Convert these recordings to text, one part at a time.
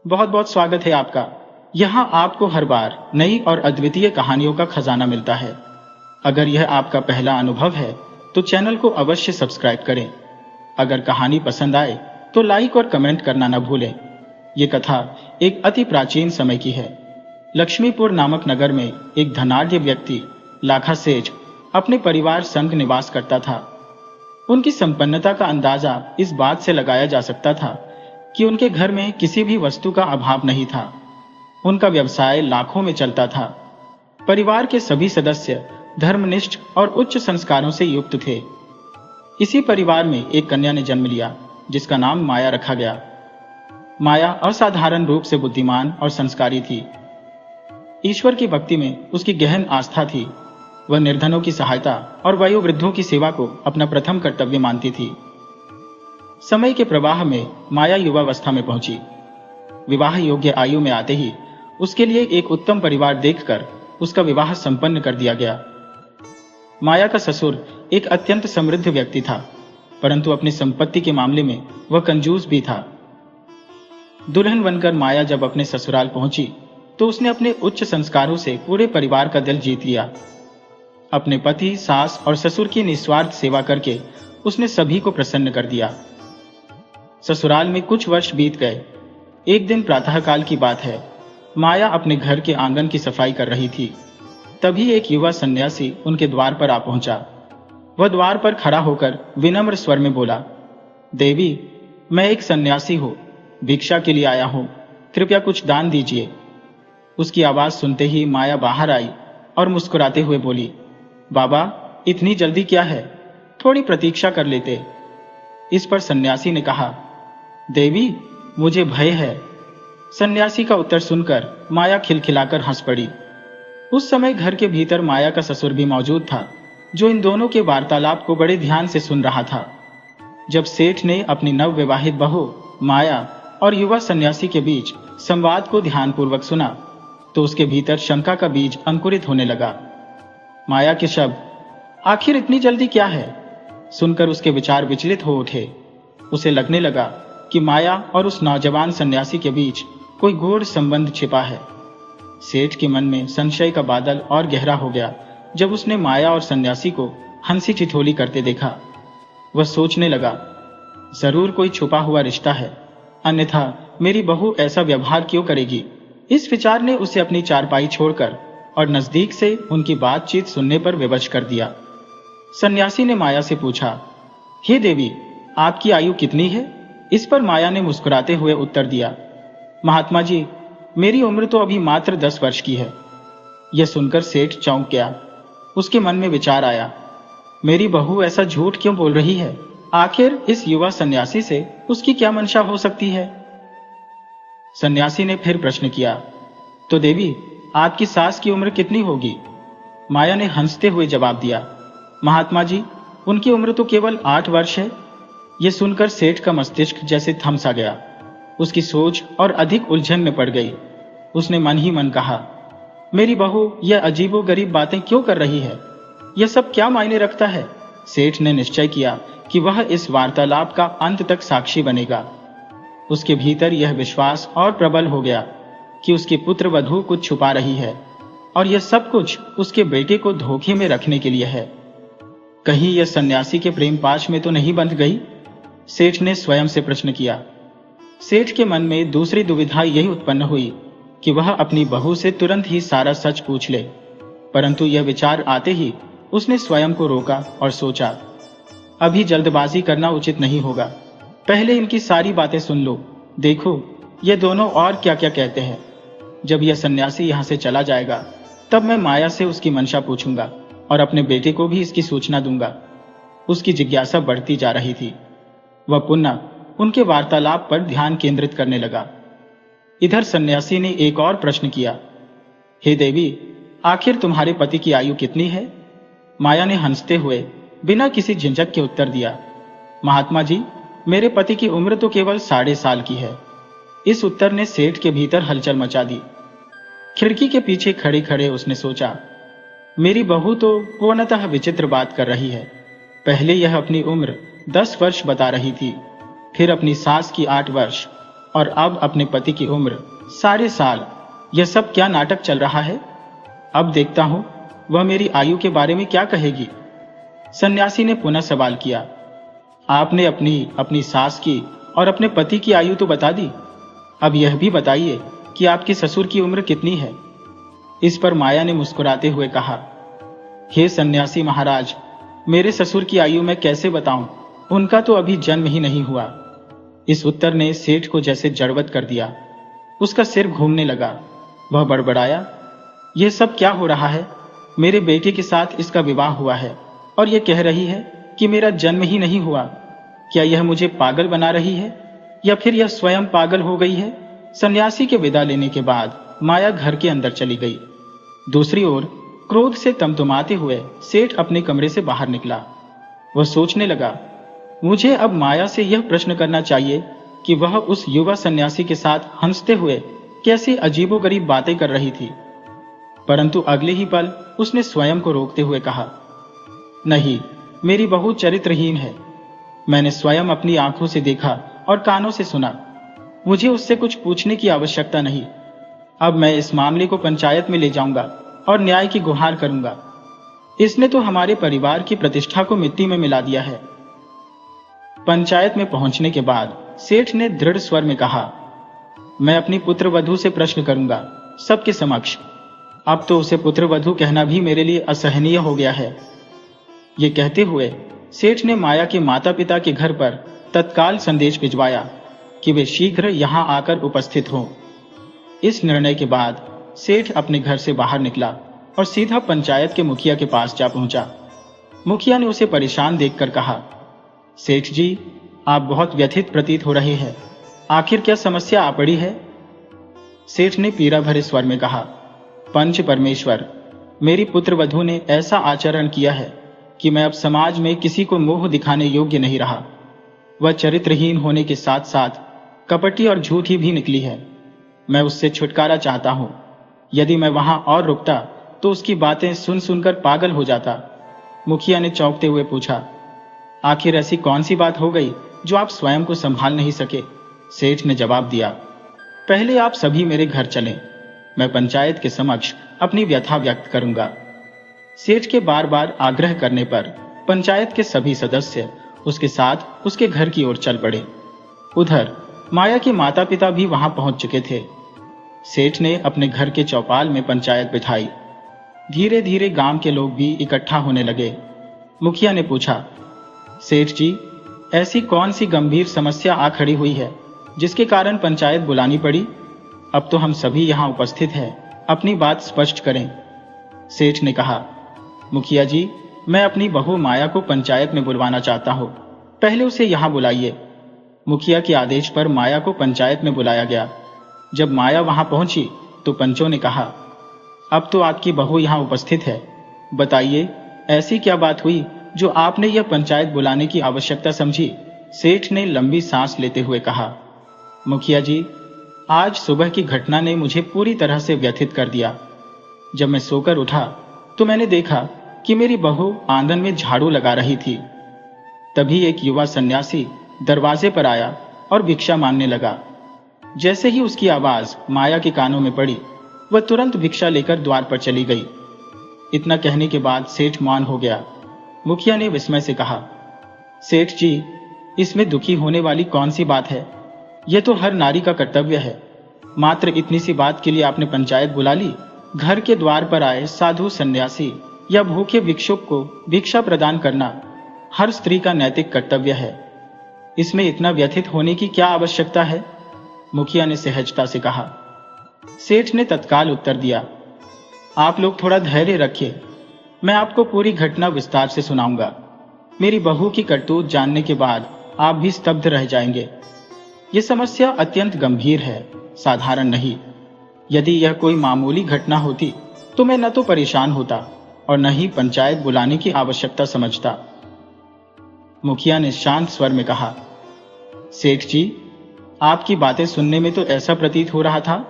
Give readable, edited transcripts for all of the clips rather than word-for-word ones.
बहुत बहुत स्वागत है आपका। यहाँ आपको हर बार नई और अद्वितीय कहानियों का खजाना मिलता है। अगर यह आपका पहला अनुभव है तो चैनल को अवश्य सब्सक्राइब करें। अगर कहानी पसंद आए तो लाइक और कमेंट करना न भूलें। ये कथा एक अति प्राचीन समय की है। लक्ष्मीपुर नामक नगर में एक धनाढ्य व्यक्ति लाखा सेठ अपने परिवार संग निवास करता था। उनकी संपन्नता का अंदाजा इस बात से लगाया जा सकता था कि उनके घर में किसी भी वस्तु का अभाव नहीं था। उनका व्यवसाय लाखों में चलता था। परिवार के सभी सदस्य धर्मनिष्ठ और उच्च संस्कारों से युक्त थे। इसी परिवार में एक कन्या ने जन्म लिया जिसका नाम माया रखा गया। माया असाधारण रूप से बुद्धिमान और संस्कारी थी। ईश्वर की भक्ति में उसकी गहन आस्था थी। वह निर्धनों की सहायता और वयोवृद्धों की सेवा को अपना प्रथम कर्तव्य मानती थी। समय के प्रवाह में माया युवावस्था में पहुंची। विवाह योग्य आयु में आते ही उसके लिए एक उत्तम परिवार देखकर उसका विवाह संपन्न कर दिया गया। माया का ससुर एक अत्यंत समृद्ध व्यक्ति था, परंतु अपनी संपत्ति के मामले में वह कंजूस भी था। दुल्हन बनकर माया जब अपने ससुराल पहुंची तो उसने अपने उच्च संस्कारों से पूरे परिवार का दिल जीत लिया। अपने पति, सास और ससुर की निस्वार्थ सेवा करके उसने सभी को प्रसन्न कर दिया। ससुराल में कुछ वर्ष बीत गए। एक दिन प्रातःकाल की बात है। माया अपने घर के आंगन की सफाई कर रही थी। तभी एक युवा सन्यासी उनके द्वार पर आ पहुंचा। वह द्वार पर खड़ा होकर विनम्र स्वर में बोला, देवी, मैं एक सन्यासी हूं, भिक्षा के लिए आया हूं, कृपया कुछ दान दीजिए। उसकी आवाज सुनते ही माया बाहर आई और मुस्कुराते हुए बोली, बाबा, इतनी जल्दी क्या है, थोड़ी प्रतीक्षा कर लेते। इस पर सन्यासी ने कहा, देवी, मुझे भय है। सन्यासी का उत्तर सुनकर माया खिलखिलाकर हंस पड़ी। उस समय घर के भीतर माया का ससुर भी मौजूद था, जो इन दोनों के वार्तालाप को बड़े ध्यान से सुन रहा था। जब सेठ ने अपनी नवविवाहित बहू माया और युवा सन्यासी के बीच संवाद को ध्यानपूर्वक सुना तो उसके भीतर शंका का बीज अंकुरित होने लगा। माया के शब्द, आखिर इतनी जल्दी क्या है, सुनकर उसके विचार विचलित हो उठे। उसे लगने लगा कि माया और उस नौजवान सन्यासी के बीच कोई गूढ़ संबंध छिपा है। सेठ के मन में संशय का बादल और गहरा हो गया जब उसने माया और सन्यासी को हंसी ठिठोली करते देखा। वह सोचने लगा, जरूर कोई छुपा हुआ रिश्ता है, अन्यथा मेरी बहू ऐसा व्यवहार क्यों करेगी। इस विचार ने उसे अपनी चारपाई छोड़कर और नजदीक से उनकी बातचीत सुनने पर विवश कर दिया। सन्यासी ने माया से पूछा, हे देवी, आपकी आयु कितनी है। इस पर माया ने मुस्कुराते हुए उत्तर दिया, महात्मा जी, मेरी उम्र तो अभी मात्र 10 वर्ष की है। यह सुनकर सेठ चौंक गया। उसके मन में विचार आया, मेरी बहू ऐसा झूठ क्यों बोल रही है। आखिर इस युवा सन्यासी से उसकी क्या मंशा हो सकती है। सन्यासी ने फिर प्रश्न किया, तो देवी, आपकी सास की उम्र कितनी होगी। माया ने हंसते हुए जवाब दिया, महात्मा जी, उनकी उम्र तो केवल 8 वर्ष है। यह सुनकर सेठ का मस्तिष्क जैसे थम सा गया। उसकी सोच और अधिक उलझन में पड़ गई। उसने मन ही मन कहा, मेरी बहू यह अजीबोगरीब बातें क्यों कर रही है, यह सब क्या मायने रखता है। सेठ ने निश्चय किया कि वह इस वार्तालाप का अंत तक साक्षी बनेगा। उसके भीतर यह विश्वास और प्रबल हो गया कि उसकी पुत्र वधू कुछ छुपा रही है और यह सब कुछ उसके बेटे को धोखे में रखने के लिए है। कहीं यह सन्यासी के प्रेम पाश में तो नहीं बंध गई। सेठ ने स्वयं से प्रश्न किया। सेठ के मन में दूसरी दुविधा यही उत्पन्न हुई कि वह अपनी बहू से तुरंत ही सारा सच पूछ ले, परंतु यह विचार आते ही उसने स्वयं को रोका और सोचा, अभी जल्दबाजी करना उचित नहीं होगा। पहले इनकी सारी बातें सुन लो, देखो ये दोनों और क्या क्या कहते हैं। जब यह सन्यासी यहां से चला जाएगा तब मैं माया से उसकी मंशा पूछूंगा और अपने बेटे को भी इसकी सूचना दूंगा। उसकी जिज्ञासा बढ़ती जा रही थी। वह पुनः उनके वार्तालाप पर ध्यान केंद्रित करने लगा। इधर सन्यासी ने एक और प्रश्न किया, हे देवी, आखिर तुम्हारे पति की आयु कितनी है। माया ने हंसते हुए बिना किसी झिझक के उत्तर दिया, महात्मा जी, मेरे पति की उम्र तो केवल 1.5 साल की है। इस उत्तर ने सेठ के भीतर हलचल मचा दी। खिड़की के पीछे खड़े खड़े उसने सोचा, मेरी बहू तो पूर्णतः विचित्र बात कर रही है। पहले यह अपनी उम्र 10 वर्ष बता रही थी, फिर अपनी सास की 8 वर्ष और अब अपने पति की उम्र सारे साल। यह सब क्या नाटक चल रहा है? अब देखता हूं वह मेरी आयु के बारे में क्या कहेगी। सन्यासी ने पुनः सवाल किया। आपने अपनी सास की और अपने पति की आयु तो बता दी, अब यह भी बताइए कि आपके ससुर की उम्र कितनी है। इस पर माया ने मुस्कुराते हुए कहा, हे सन्यासी महाराज, मेरे ससुर की आयु मैं कैसे बताऊं, उनका तो अभी जन्म ही नहीं हुआ। इस उत्तर ने सेठ को जैसे जड़वत कर दिया। उसका सिर घूमने लगा। वह बड़बड़ाया, यह सब क्या हो रहा है? मेरे बेटे के साथ इसका विवाह हुआ है और यह कह रही है कि मेरा जन्म ही नहीं हुआ। क्या यह मुझे पागल बना रही है या फिर यह स्वयं पागल हो गई है? सन्यासी के विदा लेने के बाद माया घर के अंदर चली गई। दूसरी ओर क्रोध से तमतमाते हुए सेठ अपने कमरे से बाहर निकला। वह सोचने लगा, मुझे अब माया से यह प्रश्न करना चाहिए कि वह उस युवा सन्यासी के साथ हंसते हुए कैसी अजीबोगरीब बातें कर रही थी। परंतु अगले ही पल उसने स्वयं को रोकते हुए कहा, नहीं, मेरी बहू चरित्रहीन है। मैंने स्वयं अपनी आंखों से देखा और कानों से सुना। मुझे उससे कुछ पूछने की आवश्यकता नहीं। अब मैं इस मामले को पंचायत में ले जाऊंगा और न्याय की गुहार करूंगा। इसने तो हमारे परिवार की प्रतिष्ठा को मिट्टी में मिला दिया है। पंचायत में पहुंचने के बाद सेठ ने दृढ़ स्वर में कहा, मैं अपनी पुत्रवधू से प्रश्न करूंगा, सबके समक्ष। अब तो उसे पुत्रवधू कहना भी मेरे लिए असहनीय हो गया है। ये कहते हुए सेठ ने माया के माता पिता के घर पर तत्काल संदेश भिजवाया कि वे शीघ्र यहां आकर उपस्थित हों। इस निर्णय के बाद सेठ अपने घर से बाहर निकला और सीधा पंचायत के मुखिया के पास जा पहुंचा। मुखिया ने उसे परेशान देखकर कहा, सेठ जी, आप बहुत व्यथित प्रतीत हो रहे हैं। आखिर क्या समस्या आ पड़ी है? सेठ ने पीड़ा भरे स्वर में कहा, पंच परमेश्वर, मेरी पुत्रवधू ने ऐसा आचरण किया है कि मैं अब समाज में किसी को मोह दिखाने योग्य नहीं रहा। वह चरित्रहीन होने के साथ साथ कपटी और झूठी भी निकली है। मैं उससे छुटकारा चाहता हूं। यदि मैं वहां और रुकता तो उसकी बातें सुन सुनकर पागल हो जाता। मुखिया ने चौंकते हुए पूछा, आखिर ऐसी कौन सी बात हो गई जो आप स्वयं को संभाल नहीं सके? सेठ ने जवाब दिया, पहले आप सभी मेरे घर चलें। मैं पंचायत के समक्ष अपनी व्यथा व्यक्त करूंगा। सेठ के बार बार आग्रह करने पर पंचायत के सभी सदस्य उसके साथ उसके घर की ओर चल पड़े। उधर माया के माता पिता भी वहां पहुंच चुके थे। सेठ ने अपने घर के चौपाल में पंचायत बिठाई। धीरे धीरे गांव के लोग भी इकट्ठा होने लगे। मुखिया ने पूछा, सेठ जी, ऐसी कौन सी गंभीर समस्या आ खड़ी हुई है जिसके कारण पंचायत बुलानी पड़ी? अब तो हम सभी यहां उपस्थित हैं, अपनी बात स्पष्ट करें। सेठ ने कहा, मुखिया जी, मैं अपनी बहू माया को पंचायत में बुलवाना चाहता हूं। पहले उसे यहां बुलाइए। मुखिया के आदेश पर माया को पंचायत में बुलाया गया। जब माया वहां पहुंची तो पंचों ने कहा, अब तो आपकी बहू यहां उपस्थित है। बताइए, ऐसी क्या बात हुई जो आपने यह पंचायत बुलाने की आवश्यकता समझी? सेठ ने लंबी सांस लेते हुए कहा, मुखिया जी, आज सुबह की घटना ने मुझे पूरी तरह से व्यथित कर दिया। जब मैं सोकर उठा तो मैंने देखा कि मेरी बहू आंगन में झाड़ू लगा रही थी। तभी एक युवा सन्यासी दरवाजे पर आया और भिक्षा मांगने लगा। जैसे ही उसकी आवाज माया के कानों में पड़ी, वह तुरंत भिक्षा लेकर द्वार पर चली गई। इतना कहने के बाद सेठ मौन हो गया। मुखिया ने विस्मय से कहा, सेठ जी, इसमें दुखी होने वाली कौन सी बात है? यह तो हर नारी का कर्तव्य है। मात्र इतनी सी बात के लिए आपने पंचायत बुला ली? घर के द्वार पर आए साधु सन्यासी या भूखे भिक्षुक को भिक्षा प्रदान करना हर स्त्री का नैतिक कर्तव्य है। इसमें इतना व्यथित होने की क्या आवश्यकता है? मुखिया ने सहजता से कहा। सेठ ने तत्काल उत्तर दिया, आप लोग थोड़ा धैर्य रखिए, मैं आपको पूरी घटना विस्तार से सुनाऊंगा। मेरी बहू की करतूत जानने के बाद आप भी स्तब्ध रह जाएंगे। यह समस्या अत्यंत गंभीर है, साधारण नहीं। यदि यह कोई मामूली घटना होती तो मैं न तो परेशान होता और न ही पंचायत बुलाने की आवश्यकता समझता। मुखिया ने शांत स्वर में कहा, सेठ जी, आपकी बातें सुनने में तो ऐसा प्रतीत हो रहा था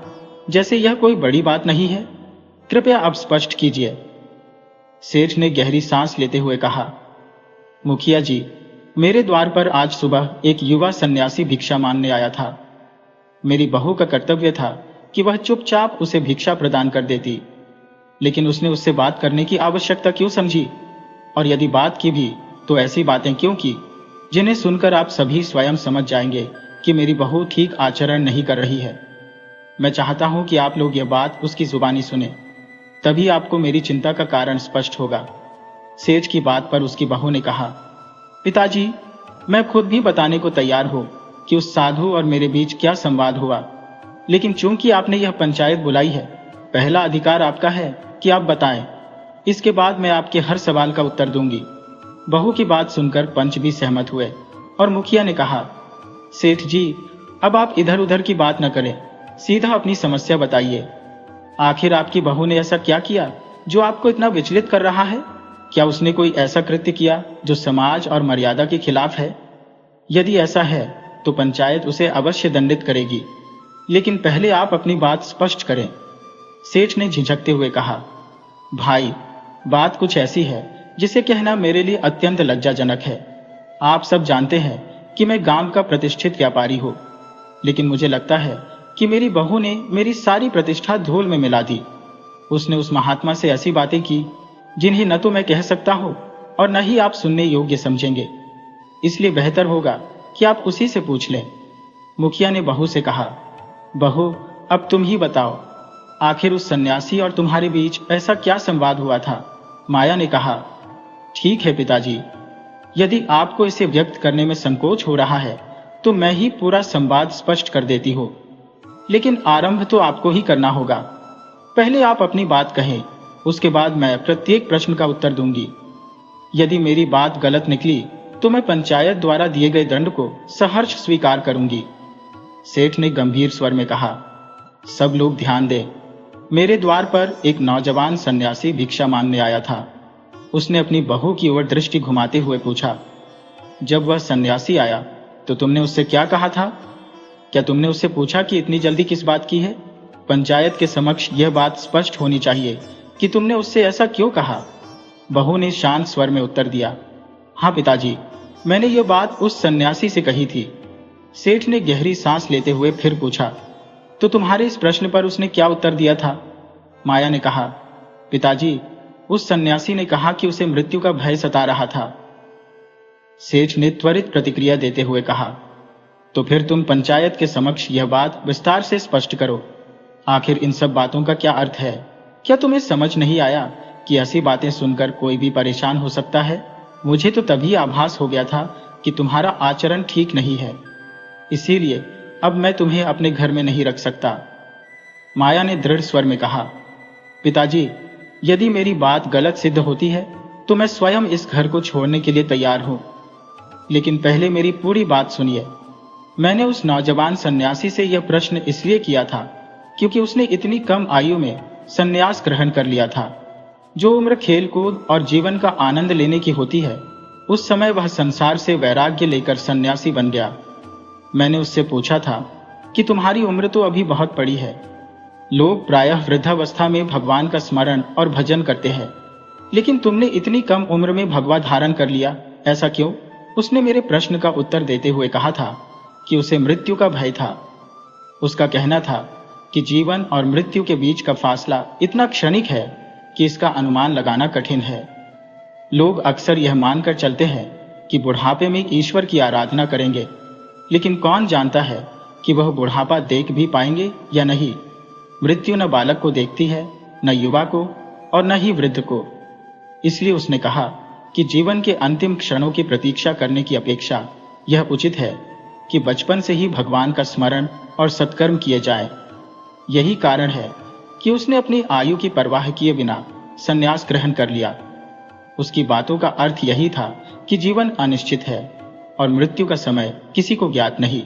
जैसे यह कोई बड़ी बात नहीं है। कृपया आप स्पष्ट कीजिए। सेठ ने गहरी सांस लेते हुए कहा, मुखिया जी, मेरे द्वार पर आज सुबह एक युवा सन्यासी भिक्षा मांगने आया था। मेरी बहू का कर्तव्य था कि वह चुपचाप उसे भिक्षा प्रदान कर देती, लेकिन उसने उससे बात करने की आवश्यकता क्यों समझी? और यदि बात की भी तो ऐसी बातें क्यों की जिन्हें सुनकर आप सभी स्वयं समझ जाएंगे कि मेरी बहू ठीक आचरण नहीं कर रही है। मैं चाहता हूं कि आप लोग यह बात उसकी जुबानी सुने, तभी आपको मेरी चिंता का कारण स्पष्ट होगा। सेठ की बात पर उसकी बहू ने कहा, पिताजी, मैं खुद भी बताने को तैयार हूं कि उस साधु और मेरे बीच क्या संवाद हुआ, लेकिन चूंकि आपने यह पंचायत बुलाई है, पहला अधिकार आपका है कि आप बताएं। इसके बाद मैं आपके हर सवाल का उत्तर दूंगी। बहू की बात सुनकर पंच भी सहमत हुए और मुखिया ने कहा, सेठ जी, अब आप इधर उधर की बात न करें, सीधा अपनी समस्या बताइए। आखिर आपकी बहू ने ऐसा क्या किया जो आपको इतना विचलित कर रहा है? क्या उसने कोई ऐसा कृत्य किया जो समाज और मर्यादा के खिलाफ है? यदि ऐसा है तो पंचायत उसे अवश्य दंडित करेगी, लेकिन पहले आप अपनी बात स्पष्ट करें। सेठ ने झिझकते हुए कहा, भाई, बात कुछ ऐसी है जिसे कहना मेरे लिए अत्यंत लज्जाजनक है। आप सब जानते हैं कि मैं गांव का प्रतिष्ठित व्यापारी हूं, लेकिन मुझे लगता है कि मेरी बहू ने मेरी सारी प्रतिष्ठा धूल में मिला दी। उसने उस महात्मा से ऐसी बातें की जिन्हें न तो मैं कह सकता हूं और न ही आप सुनने योग्य समझेंगे। इसलिए बेहतर होगा कि आप उसी से पूछ लें। मुखिया ने बहू से कहा, बहू, अब तुम ही बताओ, आखिर उस सन्यासी और तुम्हारे बीच ऐसा क्या संवाद हुआ था? माया ने कहा, ठीक है पिताजी, यदि आपको इसे व्यक्त करने में संकोच हो रहा है तो मैं ही पूरा संवाद स्पष्ट कर देती हूँ, लेकिन आरंभ तो आपको ही करना होगा। पहले आप अपनी बात कहें, उसके बाद मैं प्रत्येक प्रश्न का उत्तर दूंगी। यदि मेरी बात गलत निकली तो मैं पंचायत द्वारा दिए गए दंड को सहर्ष स्वीकार करूंगी। सेठ ने गंभीर स्वर में कहा, सब लोग ध्यान दें। मेरे द्वार पर एक नौजवान सन्यासी भिक्षा मांगने आया था। उसने अपनी बहू की ओर दृष्टि घुमाते हुए पूछा, जब वह सन्यासी आया तो तुमने उससे क्या कहा था? क्या तुमने उससे पूछा कि इतनी जल्दी किस बात की है? पंचायत के समक्ष यह बात स्पष्ट होनी चाहिए कि तुमने उससे ऐसा क्यों कहा। बहू ने शांत स्वर में उत्तर दिया, हाँ पिताजी, मैंने यह बात उस सन्यासी से कही थी। सेठ ने गहरी सांस लेते हुए फिर पूछा, तो तुम्हारे इस प्रश्न पर उसने क्या उत्तर दिया था? माया ने कहा, पिताजी, उस सन्यासी ने कहा कि उसे मृत्यु का भय सता रहा था। सेठ ने त्वरित प्रतिक्रिया देते हुए कहा, तो फिर तुम पंचायत के समक्ष यह बात विस्तार से स्पष्ट करो। आखिर इन सब बातों का क्या अर्थ है? क्या तुम्हें समझ नहीं आया कि ऐसी बातें सुनकर कोई भी परेशान हो सकता है? मुझे तो तभी आभास हो गया था कि तुम्हारा आचरण ठीक नहीं है, इसीलिए अब मैं तुम्हें अपने घर में नहीं रख सकता। माया ने दृढ़ स्वर में कहा, पिताजी, यदि मेरी बात गलत सिद्ध होती है तो मैं स्वयं इस घर को छोड़ने के लिए तैयार हूं, लेकिन पहले मेरी पूरी बात सुनिए। मैंने उस नौजवान सन्यासी से यह प्रश्न इसलिए किया था क्योंकि उसने इतनी कम आयु में सन्यास ग्रहण कर लिया था। जो उम्र खेल कूद और जीवन का आनंद लेने की होती है, उस समय वह संसार से वैराग्य लेकर सन्यासी बन गया। मैंने उससे पूछा था कि तुम्हारी उम्र तो अभी बहुत बड़ी है। लोग प्रायः वृद्धावस्था में भगवान का स्मरण और भजन करते हैं, लेकिन तुमने इतनी कम उम्र में भगवा धारण कर लिया, ऐसा क्यों? उसने मेरे प्रश्न का उत्तर देते हुए कहा था कि उसे मृत्यु का भय था। उसका कहना था कि जीवन और मृत्यु के बीच का फासला इतना क्षणिक है कि इसका अनुमान लगाना कठिन है। लोग अक्सर यह मानकर चलते हैं कि बुढ़ापे में ईश्वर की आराधना करेंगे, लेकिन कौन जानता है कि वह बुढ़ापा देख भी पाएंगे या नहीं। मृत्यु न बालक को देखती है, न युवा को, और न ही वृद्ध को। इसलिए उसने कहा कि जीवन के अंतिम क्षणों की प्रतीक्षा करने की अपेक्षा यह उचित है कि बचपन से ही भगवान का स्मरण और सत्कर्म किए जाए। यही कारण है कि उसने अपनी आयु की परवाह किए बिना संन्यास ग्रहण कर लिया। उसकी बातों का अर्थ यही था कि जीवन अनिश्चित है और मृत्यु का समय किसी को ज्ञात नहीं,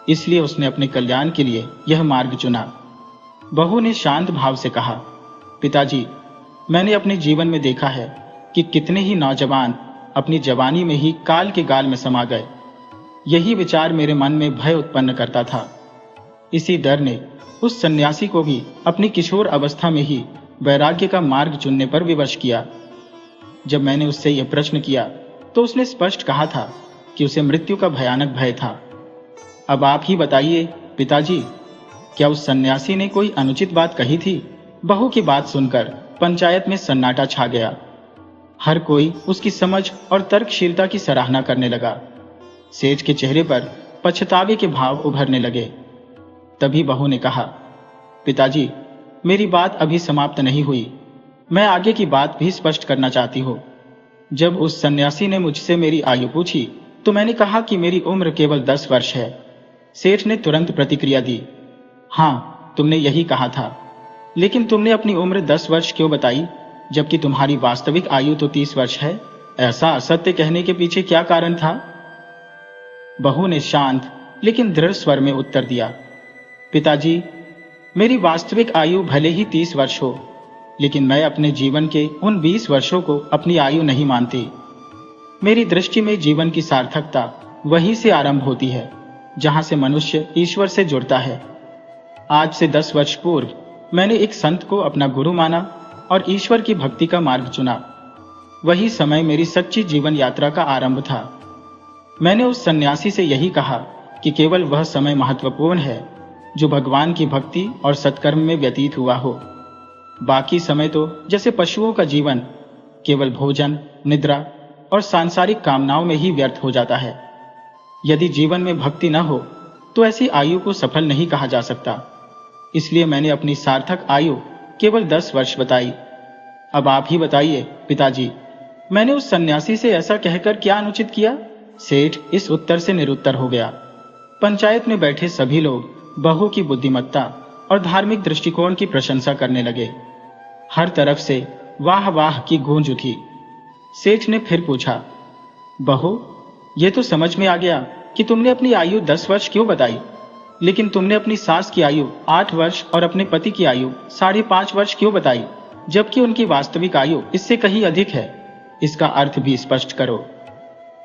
इसलिए उसने अपने कल्याण के लिए यह मार्ग चुना। बहू ने शांत भाव से कहा, पिताजी, मैंने अपने जीवन में देखा है कि कितने ही नौजवान अपनी जवानी में ही काल के गाल में समा गए। यही विचार मेरे मन में भय उत्पन्न करता था। इसी डर ने उस सन्यासी को भी अपनी किशोर अवस्था में ही वैराग्य का मार्ग चुनने पर विवश किया। जब मैंने उससे यह प्रश्न किया तो उसने स्पष्ट कहा था कि उसे मृत्यु का भयानक भय था। अब आप ही बताइए पिताजी, क्या उस सन्यासी ने कोई अनुचित बात कही थी? बहू की बात सुनकर पंचायत में सन्नाटा छा गया। हर कोई उसकी समझ और तर्कशीलता की सराहना करने लगा। सेठ के चेहरे पर पछतावे के भाव उभरने लगे। तभी बहू ने कहा, पिताजी, मेरी बात अभी समाप्त नहीं हुई। मैं आगे की बात भी स्पष्ट करना चाहती हूँ। जब उस सन्यासी ने मुझसे मेरी आयु पूछी तो मैंने कहा कि मेरी उम्र केवल 10 वर्ष है। सेठ ने तुरंत प्रतिक्रिया दी, हाँ, तुमने यही कहा था, लेकिन तुमने अपनी उम्र 10 वर्ष क्यों बताई, जबकि तुम्हारी वास्तविक आयु तो 30 वर्ष है? ऐसा असत्य कहने के पीछे क्या कारण था? बहू ने शांत लेकिन दृढ़ स्वर में उत्तर दिया, पिताजी, मेरी वास्तविक आयु भले ही 30 वर्ष हो, लेकिन मैं अपने जीवन के उन 20 वर्षों को अपनी आयु नहीं मानती। मेरी दृष्टि में जीवन की सार्थकता वहीं से आरंभ होती है जहां से मनुष्य ईश्वर से जुड़ता है। आज से 10 वर्ष पूर्व मैंने एक संत को अपना गुरु माना और ईश्वर की भक्ति का मार्ग चुना। वही समय मेरी सच्ची जीवन यात्रा का आरंभ था। मैंने उस सन्यासी से यही कहा कि केवल वह समय महत्वपूर्ण है जो भगवान की भक्ति और सत्कर्म में व्यतीत हुआ हो। बाकी समय तो जैसे पशुओं का जीवन केवल भोजन, निद्रा और सांसारिक कामनाओं में ही व्यर्थ हो जाता है। यदि जीवन में भक्ति न हो तो ऐसी आयु को सफल नहीं कहा जा सकता। इसलिए मैंने अपनी सार्थक आयु केवल 10 वर्ष बताई। अब आप ही बताइए पिताजी, मैंने उस सन्यासी से ऐसा कहकर क्या अनुचित किया? सेठ इस उत्तर से निरुत्तर हो गया। पंचायत में बैठे सभी लोग बहू की बुद्धिमत्ता और धार्मिक दृष्टिकोण की प्रशंसा करने लगे। हर तरफ से वाह वाह की गूंज उठी। सेठ ने फिर पूछा, बहू, ये तो समझ में आ गया कि तुमने अपनी आयु 10 वर्ष क्यों बताई, लेकिन तुमने अपनी सास की आयु 8 वर्ष और अपने पति की आयु 5.5 वर्ष क्यों बताई, जबकि उनकी वास्तविक आयु इससे कहीं अधिक है? इसका अर्थ भी स्पष्ट करो।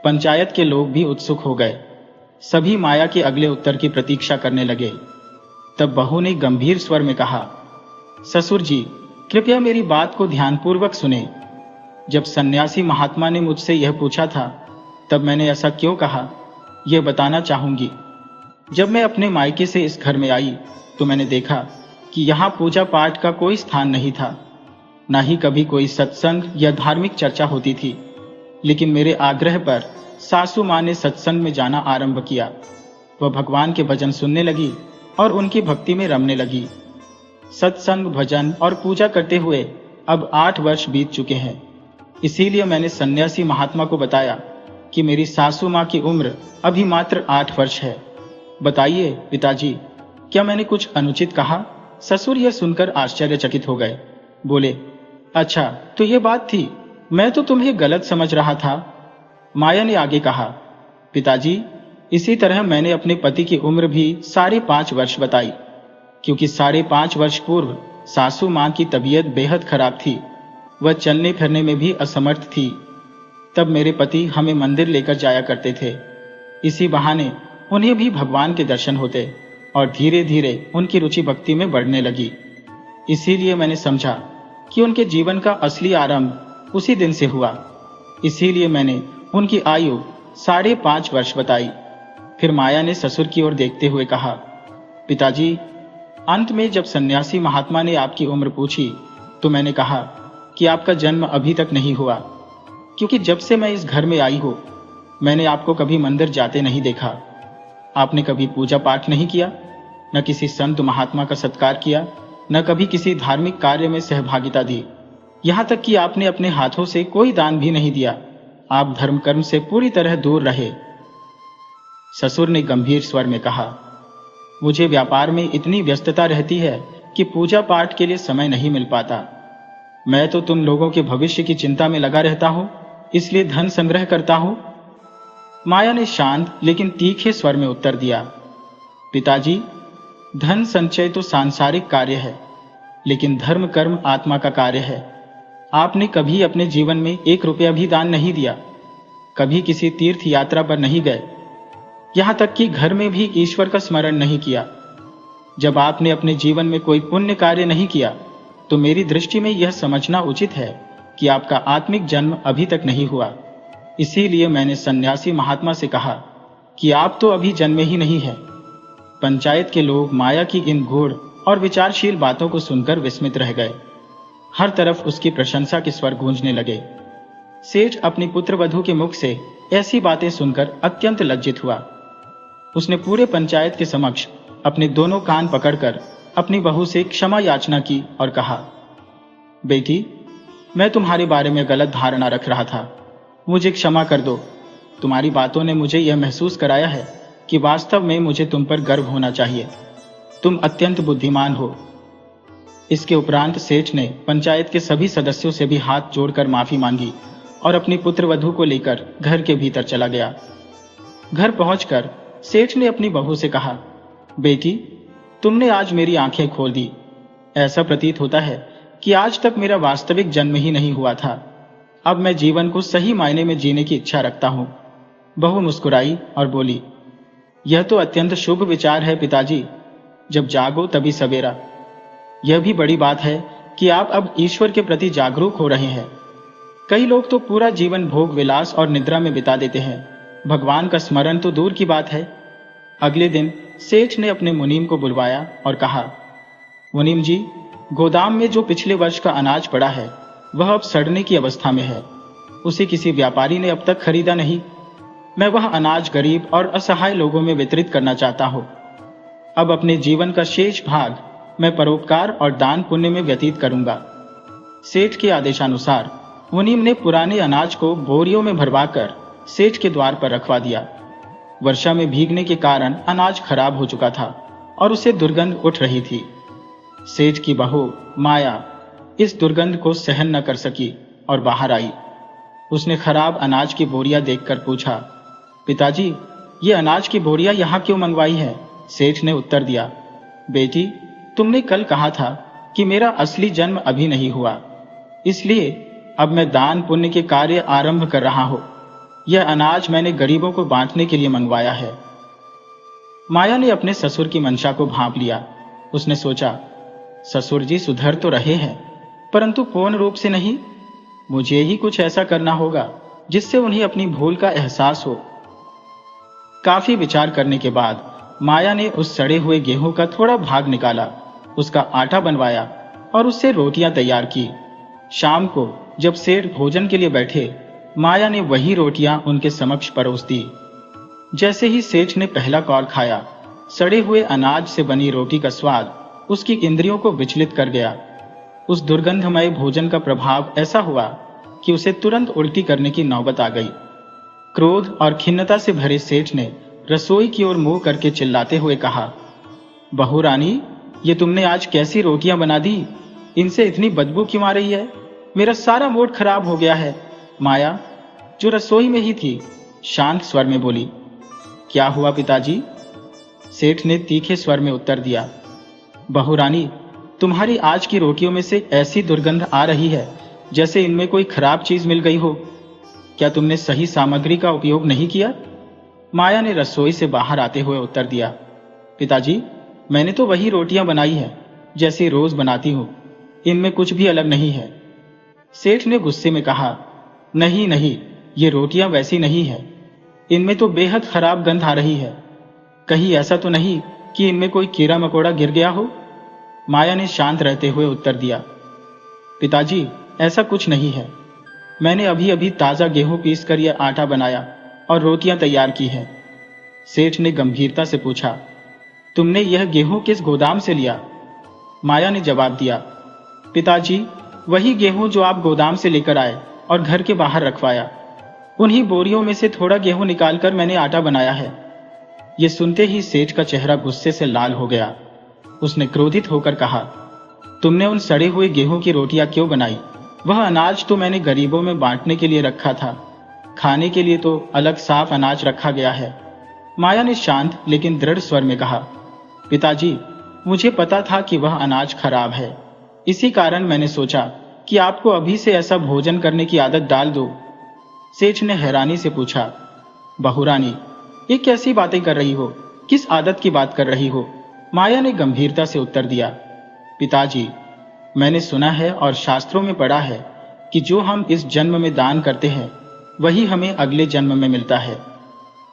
पंचायत के लोग भी उत्सुक हो गए। सभी माया के अगले उत्तर की प्रतीक्षा करने लगे। तब बहू ने गंभीर स्वर में कहा, ससुर जी, कृपया मेरी बात को ध्यानपूर्वक सुने। जब सन्यासी महात्मा ने मुझसे यह पूछा था तब मैंने ऐसा क्यों कहा, यह बताना चाहूंगी। जब मैं अपने मायके से इस घर में आई तो मैंने देखा कि यहाँ पूजा पाठ का कोई स्थान नहीं था, न ही कभी कोई सत्संग या धार्मिक चर्चा होती थी। लेकिन मेरे आग्रह पर सासू माँ ने सत्संग में जाना आरंभ किया। वह भगवान के भजन सुनने लगी और उनकी भक्ति में रमने लगी। सत्संग, भजन और पूजा करते हुए अब 8 वर्ष बीत चुके हैं। इसीलिए मैंने सन्यासी महात्मा को बताया कि मेरी सासू माँ की उम्र अभी मात्र 8 वर्ष है। बताइए पिताजी, क्या मैंने कुछ अनुचित कहा? ससुर यह सुनकर आश्चर्यचकित हो गए। बोले, अच्छा, तो ये बात थी, मैं तो तुम्हें गलत समझ रहा था। माया ने आगे कहा, पिताजी, इसी तरह मैंने अपने पति की उम्र भी 5.5 वर्ष बताई, क्योंकि 5.5 वर्ष पूर्व सासू माँ की तबीयत बेहद खराब थी। वह चलने फिरने में भी असमर्थ थी। तब मेरे पति हमें मंदिर लेकर जाया करते थे। इसी बहाने उन्हें भी भगवान के दर्शन होते और धीरे धीरे उनकी रुचि भक्ति में बढ़ने लगी। इसीलिए मैंने समझा कि उनके जीवन का असली आरंभ उसी दिन से हुआ। इसीलिए मैंने उनकी आयु 5.5 वर्ष बताई। फिर माया ने ससुर की ओर देखते हुए कहा, पिताजी, अंत में जब सन्यासी महात्मा ने आपकी उम्र पूछी तो मैंने कहा कि आपका जन्म अभी तक नहीं हुआ, क्योंकि जब से मैं इस घर में आई हूं मैंने आपको कभी मंदिर जाते नहीं देखा। आपने कभी पूजा पाठ नहीं किया, न किसी संत महात्मा का सत्कार किया, न कभी किसी धार्मिक कार्य में सहभागिता दी। यहां तक कि आपने अपने हाथों से कोई दान भी नहीं दिया। आप धर्म कर्म से पूरी तरह दूर रहे। ससुर ने गंभीर स्वर में कहा, मुझे व्यापार में इतनी व्यस्तता रहती है कि पूजा पाठ के लिए समय नहीं मिल पाता। मैं तो तुम लोगों के भविष्य की चिंता में लगा रहता हूं, इसलिए धन संग्रह करता हूं। माया ने शांत लेकिन तीखे स्वर में उत्तर दिया, पिताजी, धन संचय तो सांसारिक कार्य है, लेकिन धर्म कर्म आत्मा का कार्य है। आपने कभी अपने जीवन में 1 रुपया भी दान नहीं दिया, कभी किसी तीर्थ यात्रा पर नहीं गए, यहां तक कि घर में भी ईश्वर का स्मरण नहीं किया। जब आपने अपने जीवन में कोई पुण्य कार्य नहीं किया तो मेरी दृष्टि में यह समझना उचित है कि आपका आत्मिक जन्म अभी तक नहीं हुआ। इसीलिए मैंने सन्यासी महात्मा से कहा कि आप तो अभी जन्मे ही नहीं है। पंचायत के लोग माया की इन गूढ़ और विचारशील बातों को सुनकर विस्मित रह गए। हर तरफ उसकी प्रशंसा के स्वर गूंजने लगे। सेठ अपनी पुत्रवधू के मुख से ऐसी बातें सुनकर अत्यंत लज्जित हुआ। उसने पूरे पंचायत के समक्ष अपने दोनों कान पकड़कर अपनी बहू से क्षमा याचना की और कहा, बेटी, मैं तुम्हारे बारे में गलत धारणा रख रहा था, मुझे क्षमा कर दो। तुम्हारी बातों ने मुझे यह महसूस कराया है कि वास्तव में मुझे तुम पर गर्व होना चाहिए। तुम अत्यंत बुद्धिमान हो। इसके उपरांत सेठ ने पंचायत के सभी सदस्यों से भी हाथ जोड़कर माफी मांगी और अपनी पुत्रवधू को लेकर घर के भीतर चला गया। घर पहुंचकर सेठ ने अपनी बहू से कहा, बेटी, तुमने आज मेरी आंखें खोल दी। ऐसा प्रतीत होता है कि आज तक मेरा वास्तविक जन्म ही नहीं हुआ था। अब मैं जीवन को सही मायने में जीने की इच्छा रखता हूं। बहू मुस्कुराई और बोली, यह तो अत्यंत शुभ विचार है पिताजी। जब जागो तभी सवेरा। यह भी बड़ी बात है कि आप अब ईश्वर के प्रति जागरूक हो रहे हैं। कई लोग तो पूरा जीवन भोग विलास और निद्रा में बिता देते हैं। भगवान का स्मरण तो दूर की बात है। अगले दिन सेठ ने अपने मुनीम को बुलवाया और कहा, मुनीम जी, गोदाम में जो पिछले वर्ष का अनाज पड़ा है वह अब सड़ने की अवस्था में है। उसे किसी व्यापारी ने अब तक खरीदा नहीं। मैं वह अनाज गरीब और असहाय लोगों में वितरित करना चाहता हूं। अब अपने जीवन का शेष भाग मैं परोपकार और दान पुण्य में व्यतीत करूंगा। सेठ के आदेशानुसार मुनीम ने पुराने अनाज को बोरियों में भरवाकर सेठ के द्वार पर रखवा दिया। वर्षा में भीगने के कारण अनाज खराब हो चुका था और उसे दुर्गंध उठ रही थी। सेठ की बहू माया इस दुर्गंध को सहन न कर सकी और बाहर आई। उसने खराब अनाज की बोरियां देखकर पूछा, पिताजी, ये अनाज की बोरियां यहाँ क्यों मंगवाई है? सेठ ने उत्तर दिया, बेटी, तुमने कल कहा था कि मेरा असली जन्म अभी नहीं हुआ, इसलिए अब मैं दान पुण्य के कार्य आरंभ कर रहा हूं। यह अनाज मैंने गरीबों को बांटने के लिए मंगवाया है। माया ने अपने ससुर की मंशा को भांप लिया। उसने सोचा, ससुर जी सुधर तो रहे हैं, परंतु पूर्ण रूप से नहीं। मुझे ही कुछ ऐसा करना होगा जिससे उन्हें अपनी भूल का एहसास हो। काफी विचार करने के बाद माया ने उस सड़े हुए गेहूं का थोड़ा भाग निकाला, उसका आटा बनवाया और उससे रोटियां तैयार की। शाम को जब सेठ भोजन के लिए बैठे, माया ने वही रोटियां उनके समक्ष परोस दी। जैसे ही सेठ ने पहला कौर खाया, सड़े हुए अनाज से बनी रोटी का स्वाद उसकी इंद्रियों को विचलित कर गया। उस दुर्गंधमय भोजन का प्रभाव ऐसा हुआ कि उसे तुरंत उल्टी करने की नौबत आ गई। क्रोध और खिन्नता से भरे सेठ ने रसोई की ओर मुंह करके चिल्लाते हुए कहा, बहू रानी, ये तुमने आज कैसी रोटियां बना दी? इनसे इतनी बदबू क्यों आ रही है? मेरा सारा मूड खराब हो गया है। माया, जो रसोई में ही थी, शांत स्वर में बोली, क्या हुआ पिताजी? सेठ ने तीखे स्वर में उत्तर दिया, बहू रानी, तुम्हारी आज की रोटियों में से ऐसी दुर्गंध आ रही है जैसे इनमें कोई खराब चीज मिल गई हो। क्या तुमने सही सामग्री का उपयोग नहीं किया? माया ने रसोई से बाहर आते हुए उत्तर दिया, पिताजी, मैंने तो वही रोटियां बनाई है जैसी रोज बनाती हूं, इनमें कुछ भी अलग नहीं है। सेठ ने गुस्से में कहा, नहीं नहीं, ये रोटियां वैसी नहीं है, इनमें तो बेहद खराब गंध आ रही है। कहीं ऐसा तो नहीं कि इनमें कोई कीड़ा मकोड़ा गिर गया हो? माया ने शांत रहते हुए उत्तर दिया, पिताजी, ऐसा कुछ नहीं है। मैंने अभी अभी ताजा गेहूं पीस कर यह आटा बनाया और रोटियां तैयार की हैं। सेठ ने गंभीरता से पूछा, तुमने यह गेहूं किस गोदाम से लिया? माया ने जवाब दिया, पिताजी, वही गेहूं जो आप गोदाम से लेकर आए और घर के बाहर रखवाया, उन्हीं बोरियों में से थोड़ा गेहूं निकालकर मैंने आटा बनाया है। यह सुनते ही सेठ का चेहरा गुस्से से लाल हो गया। उसने क्रोधित होकर कहा, तुमने उन सड़े हुए गेहूं की रोटियां क्यों बनाई? वह अनाज तो मैंने गरीबों में बांटने के लिए रखा था, खाने के लिए तो अलग साफ अनाज रखा गया है। माया ने शांत लेकिन दृढ़ स्वर में कहा, पिताजी, मुझे पता था कि वह अनाज खराब है, इसी कारण मैंने सोचा कि आपको अभी से ऐसा भोजन करने की आदत डाल दो। सेठ ने हैरानी से पूछा, बहू रानी, ये कैसी बातें कर रही हो? किस आदत की बात कर रही हो? माया ने गंभीरता से उत्तर दिया, पिताजी, मैंने सुना है और शास्त्रों में पढ़ा है कि जो हम इस जन्म में दान करते हैं वही हमें अगले जन्म में मिलता है।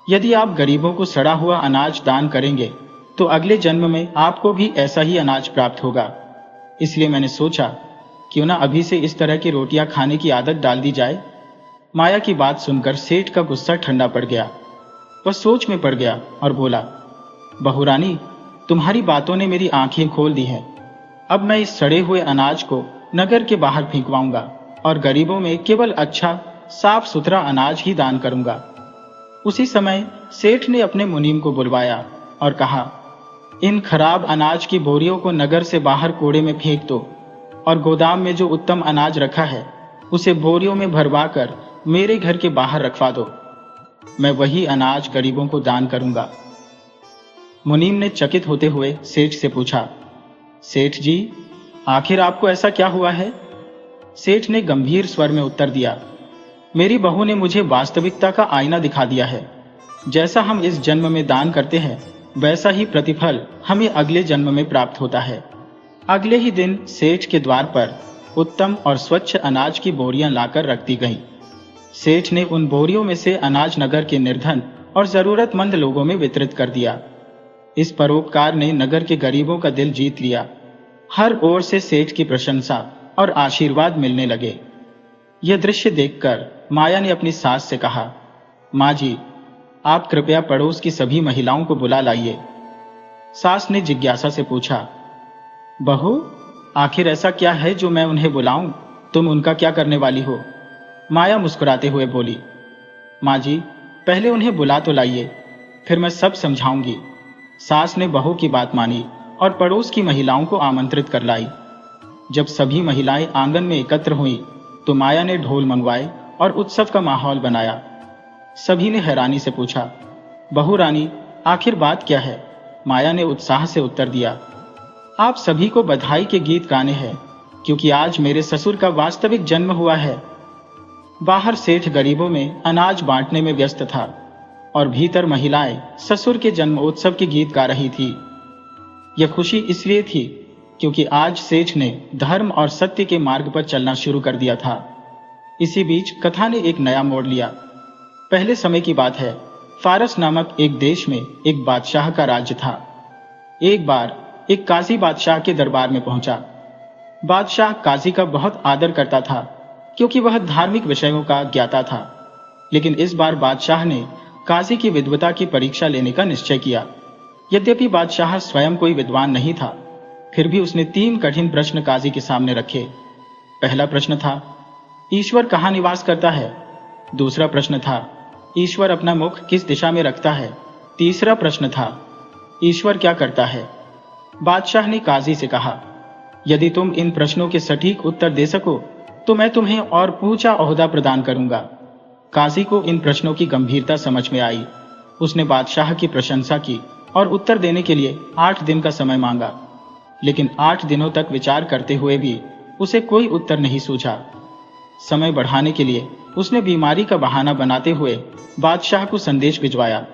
यदि आप गरीबों को सड़ा हुआ अनाज दान करेंगे तो अगले जन्म में आपको भी ऐसा ही अनाज प्राप्त होगा। इसलिए मैंने सोचा क्यों ना अभी से इस तरह की रोटियां खाने की आदत डाल दी जाए। माया की बात सुनकर सेठ का गुस्सा ठंडा पड़ गया। वह सोच में पड़ गया और बोला, बहू रानी, तुम्हारी बातों ने मेरी आंखें खोल दी हैं। अब मैं इस सड़े हुए अनाज को नगर के बाहर फेंकवाऊंगा और गरीबों में केवल अच्छा साफ सुथरा अनाज ही दान करूंगा। उसी समय सेठ ने अपने मुनीम को बुलवाया और कहा, इन खराब अनाज की बोरियों को नगर से बाहर कूड़े में फेंक दो और गोदाम में जो उत्तम अनाज रखा है उसे बोरियों में भरवा कर मेरे घर के बाहर रखवा दो। मैं वही अनाज गरीबों को दान करूंगा। मुनीम ने चकित होते हुए सेठ से पूछा, सेठ जी, आखिर आपको ऐसा क्या हुआ है? सेठ ने गंभीर स्वर में उत्तर दिया, मेरी बहू ने मुझे वास्तविकता का आईना दिखा दिया है। जैसा हम इस जन्म में दान करते हैं वैसा ही प्रतिफल हमें अगले जन्म में प्राप्त होता है। अगले ही दिन सेठ के द्वार पर उत्तम और स्वच्छ अनाज की बोरियां लाकर रख दी गईं। सेठ ने उन बोरियों में से अनाज नगर के निर्धन और जरूरतमंद लोगों में वितरित कर दिया। इस परोपकार ने नगर के गरीबों का दिल जीत लिया। हर ओर से सेठ की प्रशंसा और आशीर्वाद मिलने लगे। यह दृश्य देखकर माया ने अपनी सास से कहा, माँ जी, आप कृपया पड़ोस की सभी महिलाओं को बुला लाइए। सास ने जिज्ञासा से पूछा, बहू, आखिर ऐसा क्या है जो मैं उन्हें बुलाऊं? तुम उनका क्या करने वाली हो? माया मुस्कुराते हुए बोली, माँ जी, पहले उन्हें बुला तो लाइए, फिर मैं सब समझाऊंगी। सास ने बहू की बात मानी और पड़ोस की महिलाओं को आमंत्रित कर लाई। जब सभी महिलाएं आंगन में एकत्र हुईं, तो माया ने ढोल मंगवाए और उत्सव का माहौल बनाया। सभी ने हैरानी से पूछा, बहू रानी, आखिर बात क्या है? माया ने उत्साह से उत्तर दिया, आप सभी को बधाई के गीत गाने हैं, क्योंकि आज मेरे ससुर का वास्तविक जन्म हुआ है। बाहर सेठ गरीबों में अनाज बांटने में व्यस्त था और भीतर महिलाएं ससुर के जन्मोत्सव के गीत गा रही थी। यह खुशी इसलिए थी क्योंकि आज सेठ ने धर्म और सत्य के मार्ग पर चलना शुरू कर दिया था। इसी बीच कथा ने एक नया मोड़ लिया। पहले समय की बात है, फारस नामक एक देश में एक बादशाह का राज्य था। एक बार एक काजी बादशाह के दरबार में पहुंचा। बादशाह काजी का बहुत आदर करता था क्योंकि वह धार्मिक विषयों का ज्ञाता था। लेकिन इस बार बादशाह ने काजी की विद्वता की परीक्षा लेने का निश्चय किया। यद्यपि बादशाह स्वयं कोई विद्वान नहीं था, फिर भी उसने 3 कठिन प्रश्न काजी के सामने रखे। पहला प्रश्न था, ईश्वर कहाँ निवास करता है? दूसरा प्रश्न था, ईश्वर अपना मुख किस दिशा में रखता है? तीसरा प्रश्न था, ईश्वर क्या करता है? बादशाह ने काजी से कहा, यदि तुम इन प्रश्नों के सटीक उत्तर दे सको तो मैं तुम्हें और ऊंचा ओहदा प्रदान करूंगा। काजी को इन प्रश्नों की गंभीरता समझ में आई। उसने बादशाह की प्रशंसा की और उत्तर देने के लिए 8 दिन का समय मांगा। लेकिन 8 दिनों तक विचार करते हुए भी उसे कोई उत्तर नहीं सूझा। समय बढ़ाने के लिए उसने बीमारी का बहाना बनाते हुए बादशाह को संदेश भिजवाया,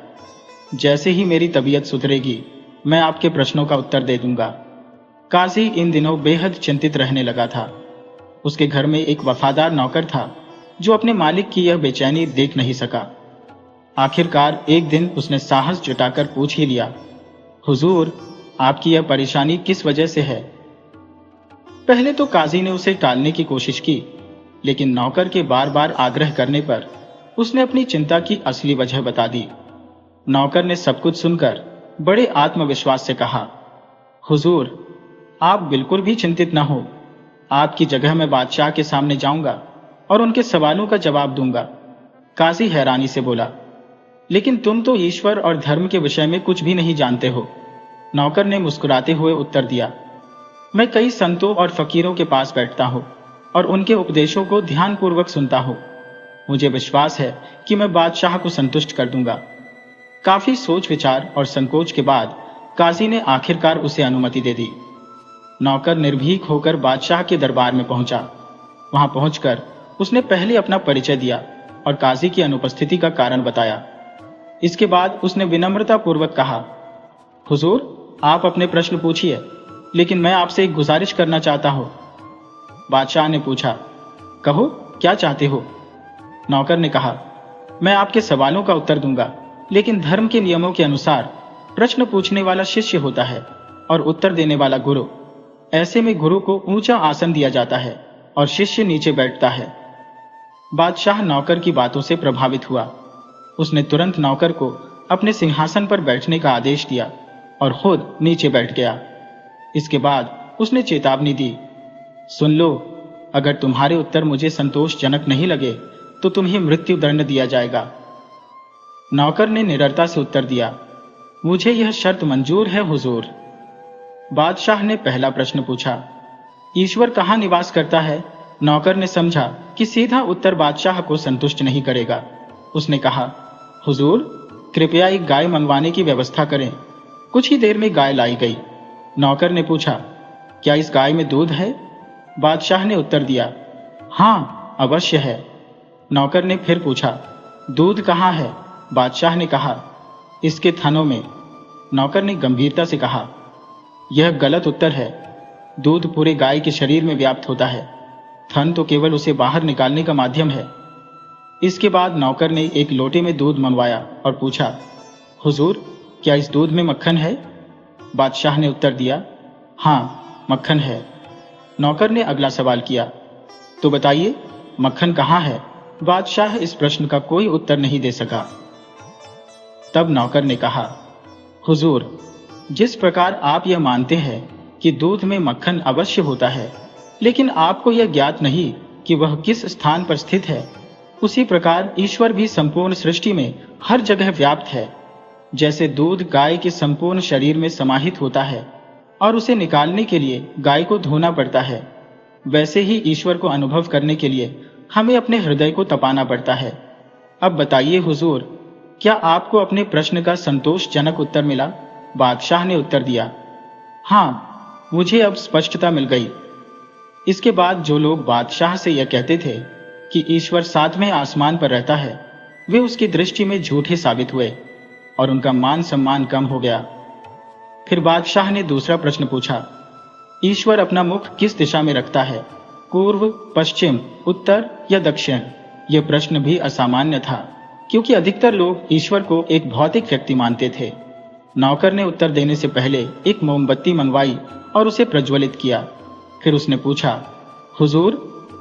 जैसे ही मेरी तबीयत सुधरेगी मैं आपके प्रश्नों का उत्तर दे दूंगा। काजी इन दिनों बेहद चिंतित रहने लगा था। उसके घर में एक वफादार नौकर था जो अपने मालिक की यह बेचैनी देख नहीं सका। आखिरकार एक दिन उसने साहस जुटाकर पूछ ही लिया, हुजूर, आपकी यह परेशानी किस वजह से है? पहले तो काजी ने उसे टालने की कोशिश की, लेकिन नौकर के बार बार आग्रह करने पर उसने अपनी चिंता की असली वजह बता दी। नौकर ने सब कुछ सुनकर बड़े आत्मविश्वास से कहा, हुजूर, आप बिल्कुल भी चिंतित न हो। आपकी जगह मैं बादशाह के सामने जाऊंगा और उनके सवालों का जवाब दूंगा। काजी हैरानी से बोला, लेकिन तुम तो ईश्वर और धर्म के विषय में कुछ भी नहीं जानते हो। नौकर ने मुस्कुराते हुए उत्तर दिया, मैं कई संतों और फकीरों के पास बैठता हूं और उनके उपदेशों को ध्यानपूर्वक सुनता हूं। मुझे विश्वास है कि मैं बादशाह को संतुष्ट कर दूंगा। काफी सोच विचार और संकोच के बाद काजी ने आखिरकार उसे अनुमति दे दी। नौकर निर्भीक होकर बादशाह के दरबार में पहुंचा। वहां पहुंचकर उसने पहले अपना परिचय दिया और काजी की अनुपस्थिति का कारण बताया। इसके बाद उसने विनम्रता पूर्वक कहा, हुजूर, आप अपने प्रश्न पूछिए, लेकिन मैं आपसे एक गुजारिश करना चाहता हूं। बादशाह ने पूछा, कहो, क्या चाहते हो? नौकर ने कहा, मैं आपके सवालों का उत्तर दूंगा, लेकिन धर्म के नियमों के अनुसार प्रश्न पूछने वाला शिष्य होता है और उत्तर देने वाला गुरु। ऐसे में गुरु को ऊंचा आसन दिया जाता है और शिष्य नीचे बैठता है। बादशाह नौकर की बातों से प्रभावित हुआ। उसने तुरंत नौकर को अपने सिंहासन पर बैठने का आदेश दिया और खुद नीचे बैठ गया। इसके बाद उसने चेतावनी दी, सुन लो, अगर तुम्हारे उत्तर मुझे संतोषजनक नहीं लगे तो तुम्हें मृत्यु दंड दिया जाएगा। नौकर ने निडरता से उत्तर दिया, मुझे यह शर्त मंजूर है हुजूर। बादशाह ने पहला प्रश्न पूछा, ईश्वर कहाँ निवास करता है? नौकर ने समझा कि सीधा उत्तर बादशाह को संतुष्ट नहीं करेगा। उसने कहा, हुजूर, कृपया एक गाय मंगवाने की व्यवस्था करें। कुछ ही देर में गाय लाई गई। नौकर ने पूछा, क्या इस गाय में दूध है? बादशाह ने उत्तर दिया, हाँ, अवश्य है। नौकर ने फिर पूछा, दूध कहाँ है? बादशाह ने कहा, इसके थनों में। नौकर ने गंभीरता से कहा, यह गलत उत्तर है। दूध पूरे गाय के शरीर में व्याप्त होता है, थन तो केवल उसे बाहर निकालने का माध्यम है। इसके बाद नौकर ने एक लोटे में दूध मंगवाया और पूछा, हुजूर, क्या इस दूध में मक्खन है? बादशाह ने उत्तर दिया, हाँ, मक्खन है। नौकर ने अगला सवाल किया, तो बताइए, मक्खन कहाँ है? बादशाह इस प्रश्न का कोई उत्तर नहीं दे सका। तब नौकर ने कहा, हुजूर, जिस प्रकार आप यह मानते हैं कि दूध में मक्खन अवश्य होता है, लेकिन आपको यह ज्ञात नहीं कि वह किस स्थान पर स्थित है, उसी प्रकार ईश्वर भी संपूर्ण सृष्टि में हर जगह व्याप्त है। जैसे दूध गाय के संपूर्ण शरीर में समाहित होता है और उसे निकालने के लिए गाय को धोना पड़ता है, वैसे ही ईश्वर को अनुभव करने के लिए हमें अपने हृदय को तपाना पड़ता है। अब बताइए हुजूर, क्या आपको अपने प्रश्न का संतोषजनक उत्तर मिला? बादशाह ने उत्तर दिया, हाँ, मुझे अब स्पष्टता मिल गई। इसके बाद जो लोग बादशाह से यह कहते थे कि ईश्वर सातवें आसमान पर रहता है, वे उसकी दृष्टि में झूठे साबित हुए और उनका मान सम्मान कम हो गया। फिर बादशाह ने दूसरा प्रश्न पूछा, ईश्वर अपना मुख किस दिशा में रखता है? पूर्व, पश्चिम, उत्तर या दक्षिण? यह प्रश्न भी असामान्य था, क्योंकि अधिकतर लोग ईश्वर को एक भौतिक व्यक्ति मानते थे। नौकर ने उत्तर देने से पहले एक मोमबत्ती मंगवाई और उसे प्रज्वलित किया। फिर उसने पूछा, हुजूर,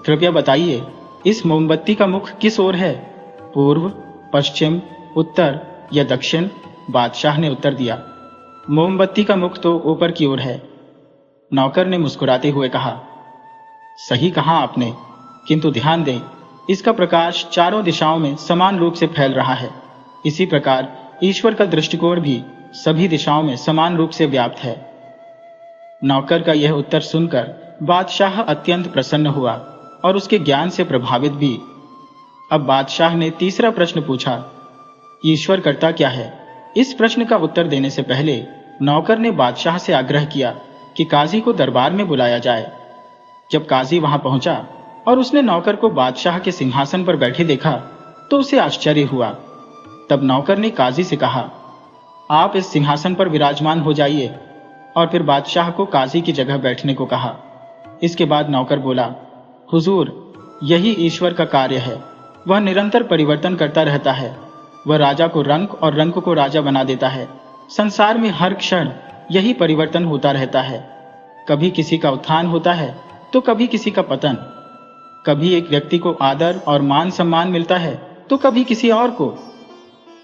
कृपया बताइए, इस मोमबत्ती का मुख किस ओर है? पूर्व, पश्चिम, उत्तर या दक्षिण? बादशाह ने उत्तर दिया, मोमबत्ती का मुख तो ऊपर की ओर है। नौकर ने मुस्कुराते हुए कहा, सही कहा आपने, किंतु ध्यान दें, इसका प्रकाश चारों दिशाओं में समान रूप से फैल रहा है। इसी प्रकार ईश्वर का दृष्टिकोण भी सभी दिशाओं में समान रूप से व्याप्त है। नौकर का यह उत्तर सुनकर बादशाह अत्यंत प्रसन्न हुआ और उसके ज्ञान से प्रभावित भी। अब बादशाह ने तीसरा प्रश्न पूछा, ईश्वर करता क्या है? इस प्रश्न का उत्तर देने से पहले नौकर ने बादशाह से आग्रह किया कि काजी को दरबार में बुलाया जाए। जब काजी वहां पहुंचा और उसने नौकर को बादशाह के सिंहासन पर बैठे देखा तो उसे आश्चर्य हुआ। तब नौकर ने काजी से कहा, आप इस सिंहासन पर विराजमान हो जाइए, और फिर बादशाह को काजी की जगह बैठने को कहा। इसके बाद नौकर बोला, हुजूर, यही ईश्वर का कार्य है। वह निरंतर परिवर्तन करता रहता है। वह राजा को रंक और रंक को राजा बना देता है। संसार में हर क्षण यही परिवर्तन होता रहता है। कभी किसी का उत्थान होता है तो कभी किसी का पतन। कभी एक व्यक्ति को आदर और मान सम्मान मिलता है तो कभी किसी और को।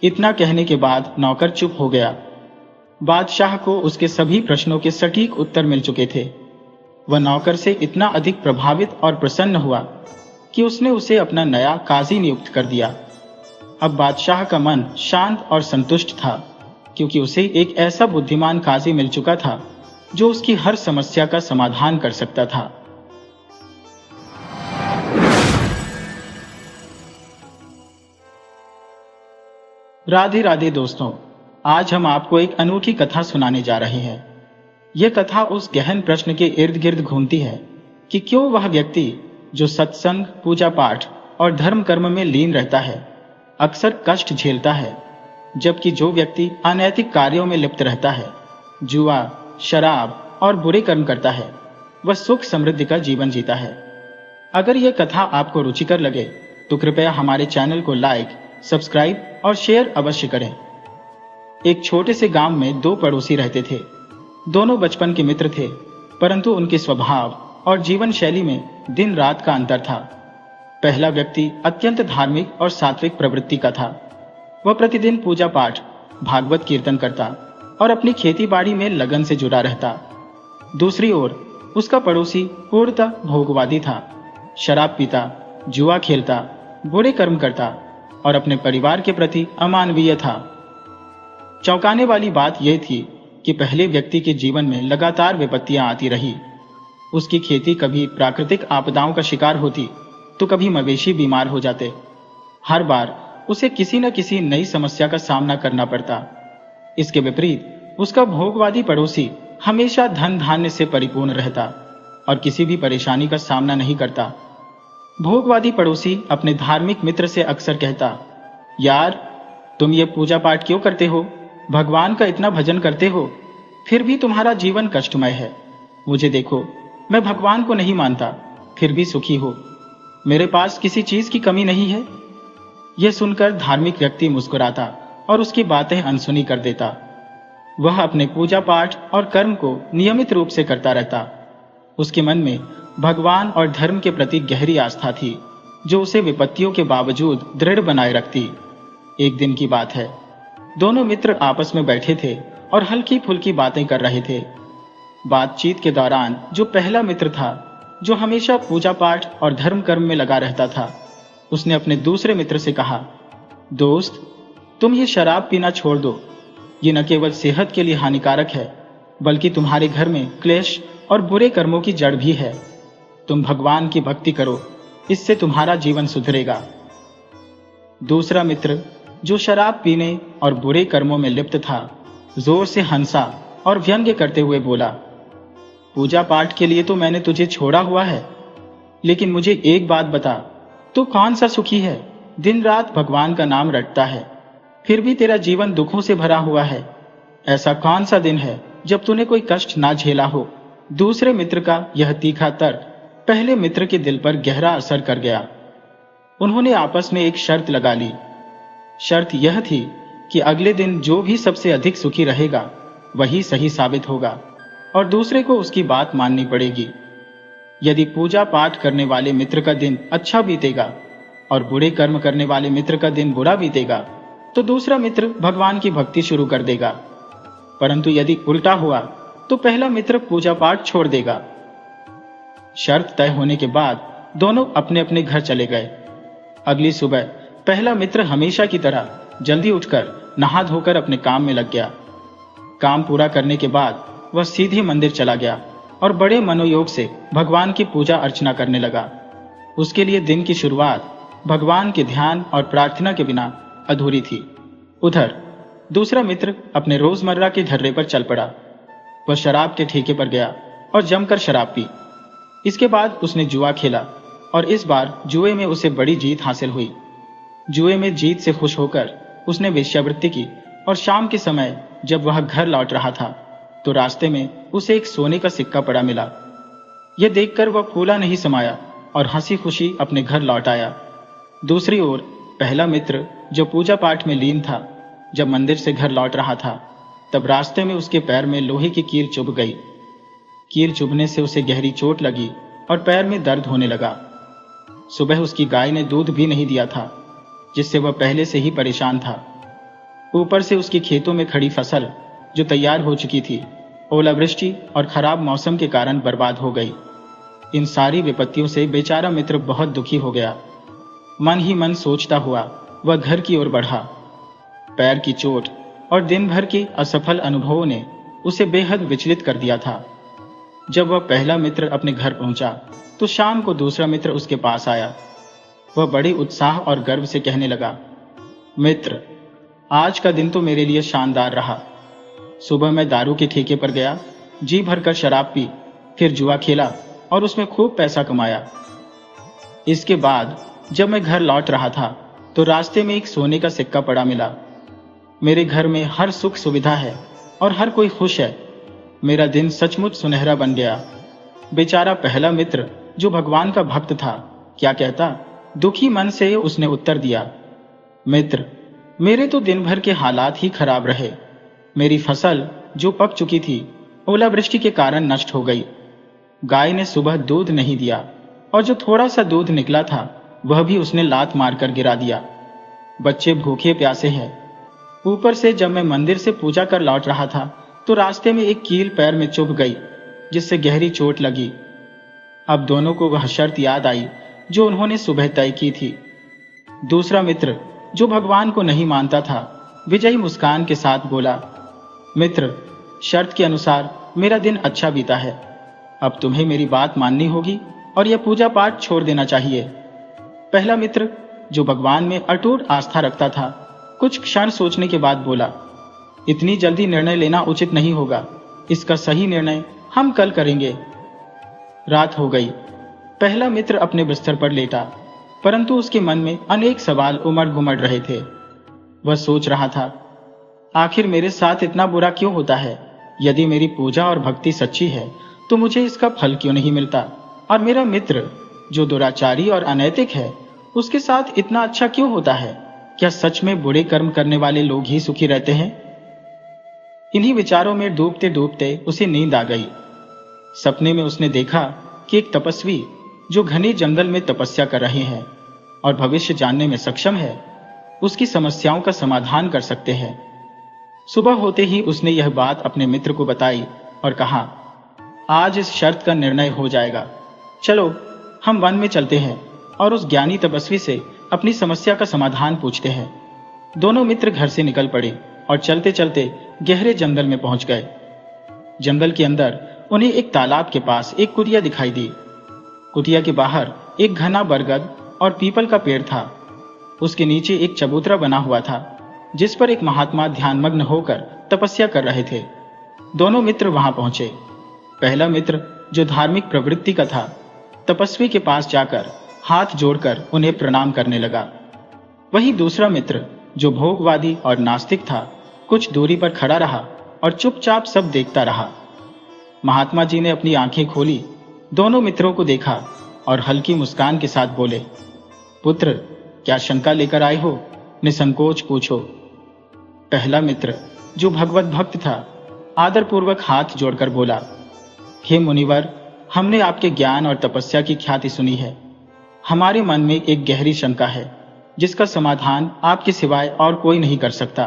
इतना कहने के बाद नौकर चुप हो गया। बादशाह को उसके सभी प्रश्नों के सटीक उत्तर मिल चुके थे। वह नौकर से इतना अधिक प्रभावित और प्रसन्न हुआ कि उसने उसे अपना नया काजी नियुक्त कर दिया। अब बादशाह का मन शांत और संतुष्ट था, क्योंकि उसे एक ऐसा बुद्धिमान काजी मिल चुका था जो उसकी हर समस्या का समाधान कर सकता था। राधे राधे दोस्तों, आज हम आपको एक अनूठी कथा सुनाने जा रहे हैं। यह कथा उस गहन प्रश्न के इर्द गिर्द घूमती है कि क्यों वह व्यक्ति जो सत्संग, पूजा पाठ और धर्म कर्म में लीन रहता है अक्सर कष्ट झेलता है, जबकि जो व्यक्ति अनैतिक कार्यों में लिप्त रहता है, जुआ, शराब और बुरे कर्म करता है, वह सुख समृद्धि का जीवन जीता है। अगर यह कथा आपको रुचिकर लगे तो कृपया हमारे चैनल को लाइक, सब्सक्राइब और शेयर अवश्य करें। एक छोटे से गांव में दो पड़ोसी रहते थे। दोनों बचपन के मित्र थे, परंतु उनके स्वभाव और जीवन शैली में दिन रात का अंतर था। पहला व्यक्ति अत्यंत धार्मिक और सात्विक प्रवृत्ति का था। वह प्रतिदिन पूजा पाठ, भागवत कीर्तन करता और अपनी खेती बाड़ी में लगन से जुड़ा रहता। दूसरी ओर उसका पड़ोसी पूर्णतः भोगवादी था। शराब पीता, जुआ खेलता, बुरे कर्म करता और अपने परिवार के प्रति अमानवीय था। चौंकाने वाली बात यह थी कि पहले व्यक्ति के जीवन में लगातार विपत्तियां आती रही। उसकी खेती कभी प्राकृतिक आपदाओं का शिकार होती तो कभी मवेशी बीमार हो जाते। हर बार उसे किसी न किसी नई समस्या का सामना करना पड़ता। इसके विपरीत उसका भोगवादी पड़ोसी हमेशा धन धान्य से परिपूर्ण रहता और किसी भी परेशानी का सामना नहीं करता। भोगवादी पड़ोसी अपने धार्मिक मित्र से अक्सर कहता, यार, तुम ये पूजा पाठ क्यों करते हो? भगवान का इतना भजन करते हो, फिर भी तुम्हारा जीवन कष्टमय है। मुझे देखो, मैं भगवान को नहीं मानता, फिर भी सुखी हो। मेरे पास किसी चीज की कमी नहीं है। यह सुनकर धार्मिक व्यक्ति मुस्कुराता और उसकी बातें अनसुनी कर देता। वह अपने पूजा पाठ और कर्म को नियमित रूप से करता रहता। उसके मन में भगवान और धर्म के प्रति गहरी आस्था थी, जो उसे विपत्तियों के बावजूद दृढ़ बनाए रखती। एक दिन की बात है, दोनों मित्र आपस में बैठे थे और हल्की फुल्की बातें कर रहे थे। बातचीत के दौरान जो पहला मित्र था, जो हमेशा पूजा पाठ और धर्म कर्म में लगा रहता था, उसने अपने दूसरे मित्र से कहा, दोस्त, तुम ये शराब पीना छोड़ दो। ये न केवल सेहत के लिए हानिकारक है, बल्कि तुम्हारे घर में क्लेश और बुरे कर्मों की जड़ भी है। तुम भगवान की भक्ति करो, इससे तुम्हारा जीवन सुधरेगा। दूसरा मित्र, जो शराब पीने और बुरे कर्मों में लिप्त था, जोर से हंसा और व्यंग्य करते हुए बोला, पूजा पाठ के लिए तो मैंने तुझे छोड़ा हुआ है, लेकिन मुझे एक बात बता, तू कौन सा सुखी है? दिन रात भगवान का नाम रटता है, फिर भी तेरा जीवन दुखों से भरा हुआ है। ऐसा कौन सा दिन है जब तूने कोई कष्ट ना झेला हो? दूसरे मित्र का यह तीखा तर्क पहले मित्र के दिल पर गहरा असर कर गया। उन्होंने आपस में एक शर्त लगा ली। शर्त यह थी कि अगले दिन जो भी सबसे अधिक सुखी रहेगा, वही सही साबित होगा और दूसरे को उसकी बात माननी पड़ेगी। यदि पूजा पाठ करने वाले मित्र का दिन अच्छा बीतेगा और बुरे कर्म करने वाले मित्र का दिन बुरा बीतेगा, तो दूसरा मित्र भगवान की भक्ति शुरू कर देगा। परंतु यदि उल्टा हुआ तो पहला मित्र पूजा पाठ छोड़ देगा। शर्त तय होने के बाद दोनों अपने अपने घर चले गए। अगली सुबह पहला मित्र हमेशा की तरह जल्दी उठकर नहा धोकर अपने काम में लग गया। काम पूरा करने के बाद वह सीधे मंदिर चला गया और बड़े मनोयोग से भगवान की पूजा अर्चना करने लगा। उसके लिए दिन की शुरुआत भगवान के ध्यान और प्रार्थना के बिना अधूरी थी। उधर दूसरा मित्र अपने रोजमर्रा के ढर्रे पर चल पड़ा। वह शराब के ठेके पर गया और जमकर शराब पी। इसके बाद उसने जुआ खेला और इस बार जुए में उसे बड़ी जीत हासिल हुई। जुए में जीत से खुश होकर उसने वेश्यावृत्ति की और शाम के समय जब वह घर लौट रहा था तो रास्ते में उसे एक सोने का सिक्का पड़ा मिला। यह देखकर वह फूला नहीं समाया और हंसी खुशी अपने घर लौट आया। दूसरी ओर पहला मित्र जो पूजा पाठ में लीन था, जब मंदिर से घर लौट रहा था, तब रास्ते में उसके पैर में लोहे की कील चुभ गई। कील चुभने से उसे गहरी चोट लगी और पैर में दर्द होने लगा। सुबह उसकी गाय ने दूध भी नहीं दिया था, जिससे वह पहले से ही परेशान था। ऊपर से उसकी खेतों में खड़ी फसल जो तैयार हो चुकी थी, ओलावृष्टि और खराब मौसम के कारण बर्बाद हो गई। इन सारी विपत्तियों से बेचारा मित्र बहुत दुखी हो गया। मन ही मन सोचता हुआ वह घर की ओर बढ़ा। पैर की चोट और दिन भर के असफल अनुभवों ने उसे बेहद विचलित कर दिया था। जब वह पहला मित्र अपने घर पहुंचा तो शाम को दूसरा मित्र उसके पास आया। वह बड़े उत्साह और गर्व से कहने लगा, मित्र, आज का दिन तो मेरे लिए शानदार रहा। सुबह मैं दारू के ठेके पर गया, जी भरकर शराब पी, फिर जुआ खेला और उसमें खूब पैसा कमाया। इसके बाद जब मैं घर लौट रहा था तो रास्ते में एक सोने का सिक्का पड़ा मिला। मेरे घर में हर सुख सुविधा है और हर कोई खुश है। मेरा दिन सचमुच सुनहरा बन गया। बेचारा पहला मित्र जो भगवान का भक्त था क्या कहता? दुखी मन से उसने उत्तर दिया, मित्र, मेरे तो दिन भर के हालात ही खराब रहे, मेरी फसल जो पक चुकी थी ओलावृष्टि के कारण नष्ट हो गई। गाय ने सुबह दूध नहीं दिया और जो थोड़ा सा दूध निकला था वह भी उसने लात मारकर गिरा दिया। बच्चे भूखे प्यासे हैं। ऊपर से जब मैं मंदिर से पूजा कर लौट रहा था तो रास्ते में एक कील पैर में चुभ गई, जिससे गहरी चोट लगी। अब दोनों को वह शर्त याद आई जो उन्होंने सुबह तय की थी। दूसरा मित्र जो भगवान को नहीं मानता था विजयी मुस्कान के साथ बोला, मित्र, शर्त के अनुसार मेरा दिन अच्छा बीता है। अब तुम्हें मेरी बात माननी होगी और यह पूजा पाठ छोड़ देना चाहिए। पहला मित्र जो भगवान में अटूट आस्था रखता था कुछ क्षण सोचने के बाद बोला, इतनी जल्दी निर्णय लेना उचित नहीं होगा। इसका सही निर्णय हम कल करेंगे। रात हो गई। पहला मित्र अपने बिस्तर पर लेटा, परंतु उसके मन में अनेक सवाल उमड़ घुमड़ रहे थे। वह सोच रहा था, आखिर मेरे साथ इतना बुरा क्यों होता है? यदि मेरी पूजा और भक्ति सच्ची है तो मुझे इसका फल क्यों नहीं मिलता? और मेरा मित्र जो दुराचारी और अनैतिक है उसके साथ इतना अच्छा क्यों होता है? क्या सच में बुरे कर्म करने वाले लोग ही सुखी रहते हैं? इन्हीं विचारों में डूबते डूबते उसे नींद आ गई। सपने में उसने देखा कि एक तपस्वी जो घने जंगल में तपस्या कर रहे हैं और भविष्य जानने में सक्षम है, उसकी समस्याओं का समाधान कर सकते हैं। सुबह होते ही उसने यह बात अपने मित्र को बताई और कहा, आज इस शर्त का निर्णय हो जाएगा। चलो हम वन में चलते हैं और उस ज्ञानी तपस्वी से अपनी समस्या का समाधान पूछते हैं। दोनों मित्र घर से निकल पड़े और चलते चलते गहरे जंगल में पहुंच गए। जंगल के अंदर उन्हें एक तालाब के पास एक कुटिया दिखाई दी। कुटिया के बाहर एक घना बरगद और पीपल का पेड़ था। उसके नीचे एक चबूतरा बना हुआ था जिस पर एक महात्मा ध्यानमग्न होकर तपस्या कर रहे थे। दोनों मित्र वहां पहुंचे। पहला मित्र जो धार्मिक प्रवृत्ति का था तपस्वी के पास जाकर हाथ जोड़कर उन्हें प्रणाम करने लगा। वहीं दूसरा मित्र जो भोगवादी और नास्तिक था कुछ दूरी पर खड़ा रहा और चुपचाप सब देखता रहा। महात्मा जी ने अपनी आंखें खोली, दोनों मित्रों को देखा और हल्की मुस्कान के साथ बोले, पुत्र, क्या शंका लेकर आए हो? निसंकोच पूछो। पहला मित्र जो भगवत भक्त था आदरपूर्वक हाथ जोड़कर बोला, हे मुनिवर, हमने आपके ज्ञान और तपस्या की ख्याति सुनी है। हमारे मन में एक गहरी शंका है जिसका समाधान आपके सिवाय और कोई नहीं कर सकता।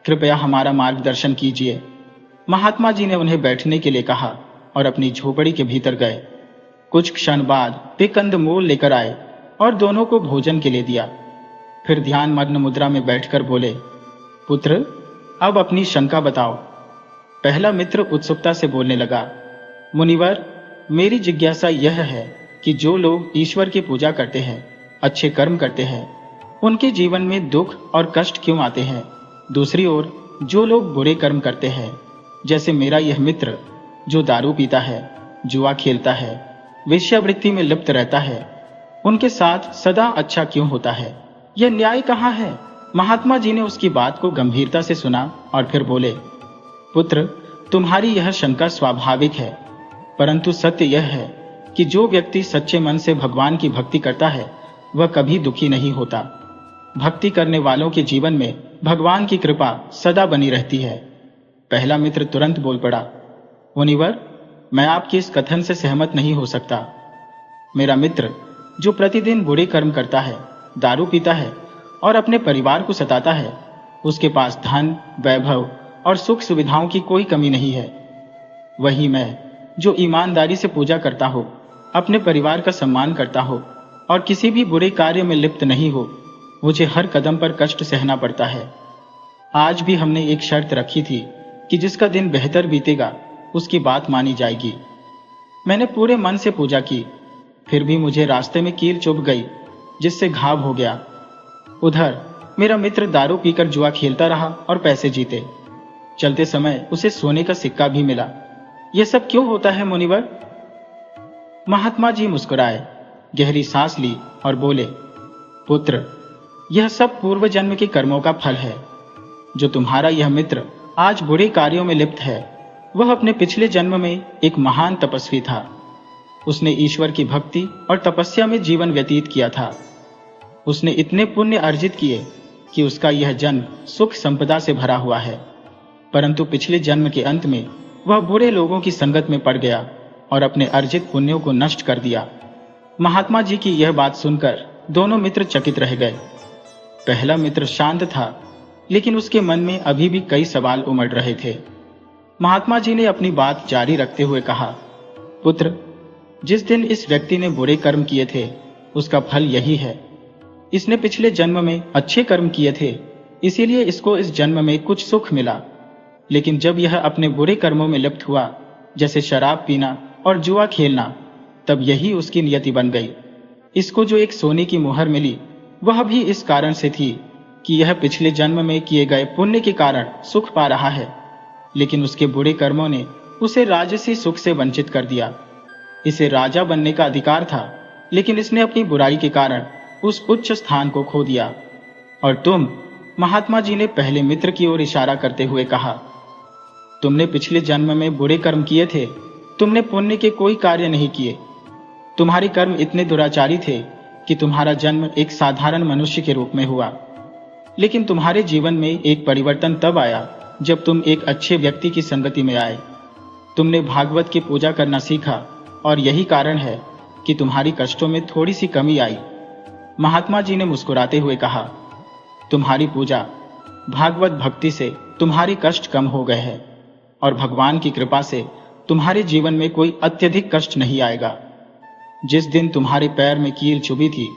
कृपया हमारा मार्गदर्शन कीजिए। महात्मा जी ने उन्हें बैठने के लिए कहा और अपनी झोपड़ी के भीतर गए। कुछ क्षण बाद वे कंदमूल लेकर आए और दोनों को भोजन के लिए दिया। फिर ध्यान मग्न मुद्रा में बैठकर बोले, पुत्र, अब अपनी शंका बताओ। पहला मित्र उत्सुकता से बोलने लगा, मुनिवर, मेरी जिज्ञासा यह है कि जो लोग ईश्वर की पूजा करते हैं, अच्छे कर्म करते हैं, उनके जीवन में दुख और कष्ट क्यों आते हैं? दूसरी ओर जो लोग बुरे कर्म करते हैं, जैसे मेरा यह मित्र जो दारू पीता है, जुआ खेलता है, वेश्यावृत्ति में लिप्त रहता है, उनके साथ सदा अच्छा क्यों होता है? यह न्याय कहाँ है? महात्मा जी ने उसकी बात को गंभीरता से सुना और फिर बोले, पुत्र, तुम्हारी यह शंका स्वाभाविक है, परंतु सत्य यह है कि जो व्यक्ति सच्चे मन से भगवान की भक्ति करता है वह कभी दुखी नहीं होता। भक्ति करने वालों के जीवन में भगवान की कृपा सदा बनी रहती है। पहला मित्र तुरंत बोल पड़ा, मुनिवर, मैं आपके इस कथन से सहमत नहीं हो सकता। मेरा मित्र जो प्रतिदिन बुरे कर्म करता है, दारू पीता है और अपने परिवार को सताता है, उसके पास धन, वैभव और सुख सुविधाओं की कोई कमी नहीं है। वही मैं जो ईमानदारी से पूजा करता हो, अपने परिवार का सम्मान करता हो और किसी भी बुरे कार्य में लिप्त नहीं हो, मुझे हर कदम पर कष्ट सहना पड़ता है। आज भी हमने एक शर्त रखी थी कि जिसका दिन बेहतर बीतेगा उसकी बात मानी जाएगी। मैंने पूरे मन से पूजा की, फिर भी मुझे रास्ते में कील चुभ गई जिससे घाव हो गया। उधर मेरा मित्र दारू पीकर जुआ खेलता रहा और पैसे जीते। चलते समय उसे सोने का सिक्का भी मिला। यह सब क्यों होता है मुनिवर? महात्मा जी मुस्कुराए, गहरी सांस ली और बोले, पुत्र, यह सब पूर्व जन्म के कर्मों का फल है। जो तुम्हारा यह मित्र आज बुरे कार्यों में लिप्त है, वह अपने पिछले जन्म में एक महान तपस्वी था। उसने ईश्वर की भक्ति और तपस्या में जीवन व्यतीत किया था। उसने इतने पुण्य अर्जित किए कि उसका यह जन्म सुख संपदा से भरा हुआ है। परंतु पिछले जन्म के अंत में वह बुरे लोगों की संगत में पड़ गया और अपने अर्जित पुण्यों को नष्ट कर दिया। महात्मा जी की यह बात सुनकर दोनों मित्र चकित रह गए। पहला मित्र शांत था, लेकिन उसके मन में अभी भी कई सवाल उमड़ रहे थे। महात्मा जी ने अपनी बात जारी रखते हुए कहा, पुत्र, जिस दिन इस व्यक्ति ने बुरे कर्म किए थे उसका फल यही है। इसने पिछले जन्म में अच्छे कर्म किए थे, इसीलिए इसको इस जन्म में कुछ सुख मिला। लेकिन जब यह अपने बुरे कर्मों में लिप्त हुआ, जैसे शराब पीना और जुआ खेलना, तब यही उसकी नियति बन गई। इसको जो एक सोने की मुहर मिली, वह भी इस कारण से थी कि यह पिछले जन्म में किए गए पुण्य के कारण सुख पा रहा है, लेकिन उसके बुरे कर्मों ने उसे राजसी सुख से वंचित कर दिया। इसे राजा बनने का अधिकार था, लेकिन इसने अपनी बुराई के कारण उस उच्च स्थान को खो दिया। और तुम, महात्मा जी ने पहले मित्र की ओर इशारा करते हुए कहा, तुमने पिछले जन्म में बुरे कर्म किए थे, तुमने पुण्य के कोई कार्य नहीं किए। तुम्हारे कर्म इतने दुराचारी थे कि तुम्हारा जन्म एक साधारण मनुष्य के रूप में हुआ। लेकिन तुम्हारे जीवन में एक परिवर्तन तब आया जब तुम एक अच्छे व्यक्ति की संगति में आए। तुमने भागवत की पूजा करना सीखा और यही कारण है कि तुम्हारी कष्टों में थोड़ी सी कमी आई। महात्मा जी ने मुस्कुराते हुए कहा, तुम्हारी पूजा, भागवत भक्ति से तुम्हारे कष्ट कम हो गए हैं और भगवान की कृपा से तुम्हारे जीवन में कोई अत्यधिक कष्ट नहीं आएगा। जिस दिन तुम्हारे पैर में कील चुभी थी,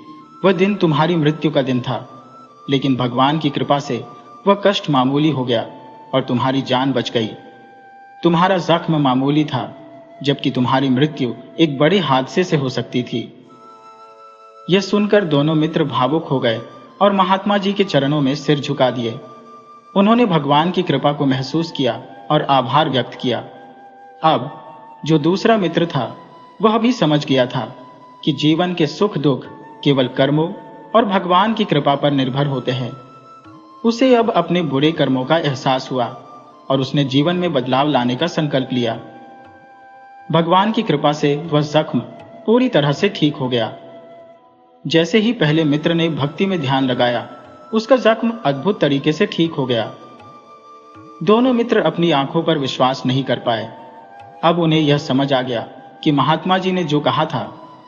वह दिन तुम्हारी मृत्यु का दिन था, लेकिन भगवान की कृपा से वह कष्ट मामूली हो गया और तुम्हारी जान बच गई। तुम्हारा जख्म मामूली था, जबकि तुम्हारी मृत्यु एक बड़े हादसे से हो सकती थी। यह सुनकर दोनों मित्र भावुक हो गए और महात्मा जी के चरणों में सिर झुका दिए। उन्होंने भगवान की कृपा को महसूस किया और आभार व्यक्त किया। अब जो दूसरा मित्र था, वह भी समझ गया था कि जीवन के सुख दुख केवल कर्मों और भगवान की कृपा पर निर्भर होते हैं। उसे अब अपने बुरे कर्मों का एहसास हुआ और उसने जीवन में बदलाव लाने का संकल्प लिया। भगवान की कृपा से वह जख्म पूरी तरह से ठीक हो गया। जैसे ही पहले मित्र ने भक्ति में ध्यान लगाया, उसका जख्म अद्भुत तरीके से ठीक हो गया। दोनों मित्र अपनी आंखों पर विश्वास नहीं कर पाए। अब उन्हें यह समझ आ गया कि महात्मा जी ने जो कहा था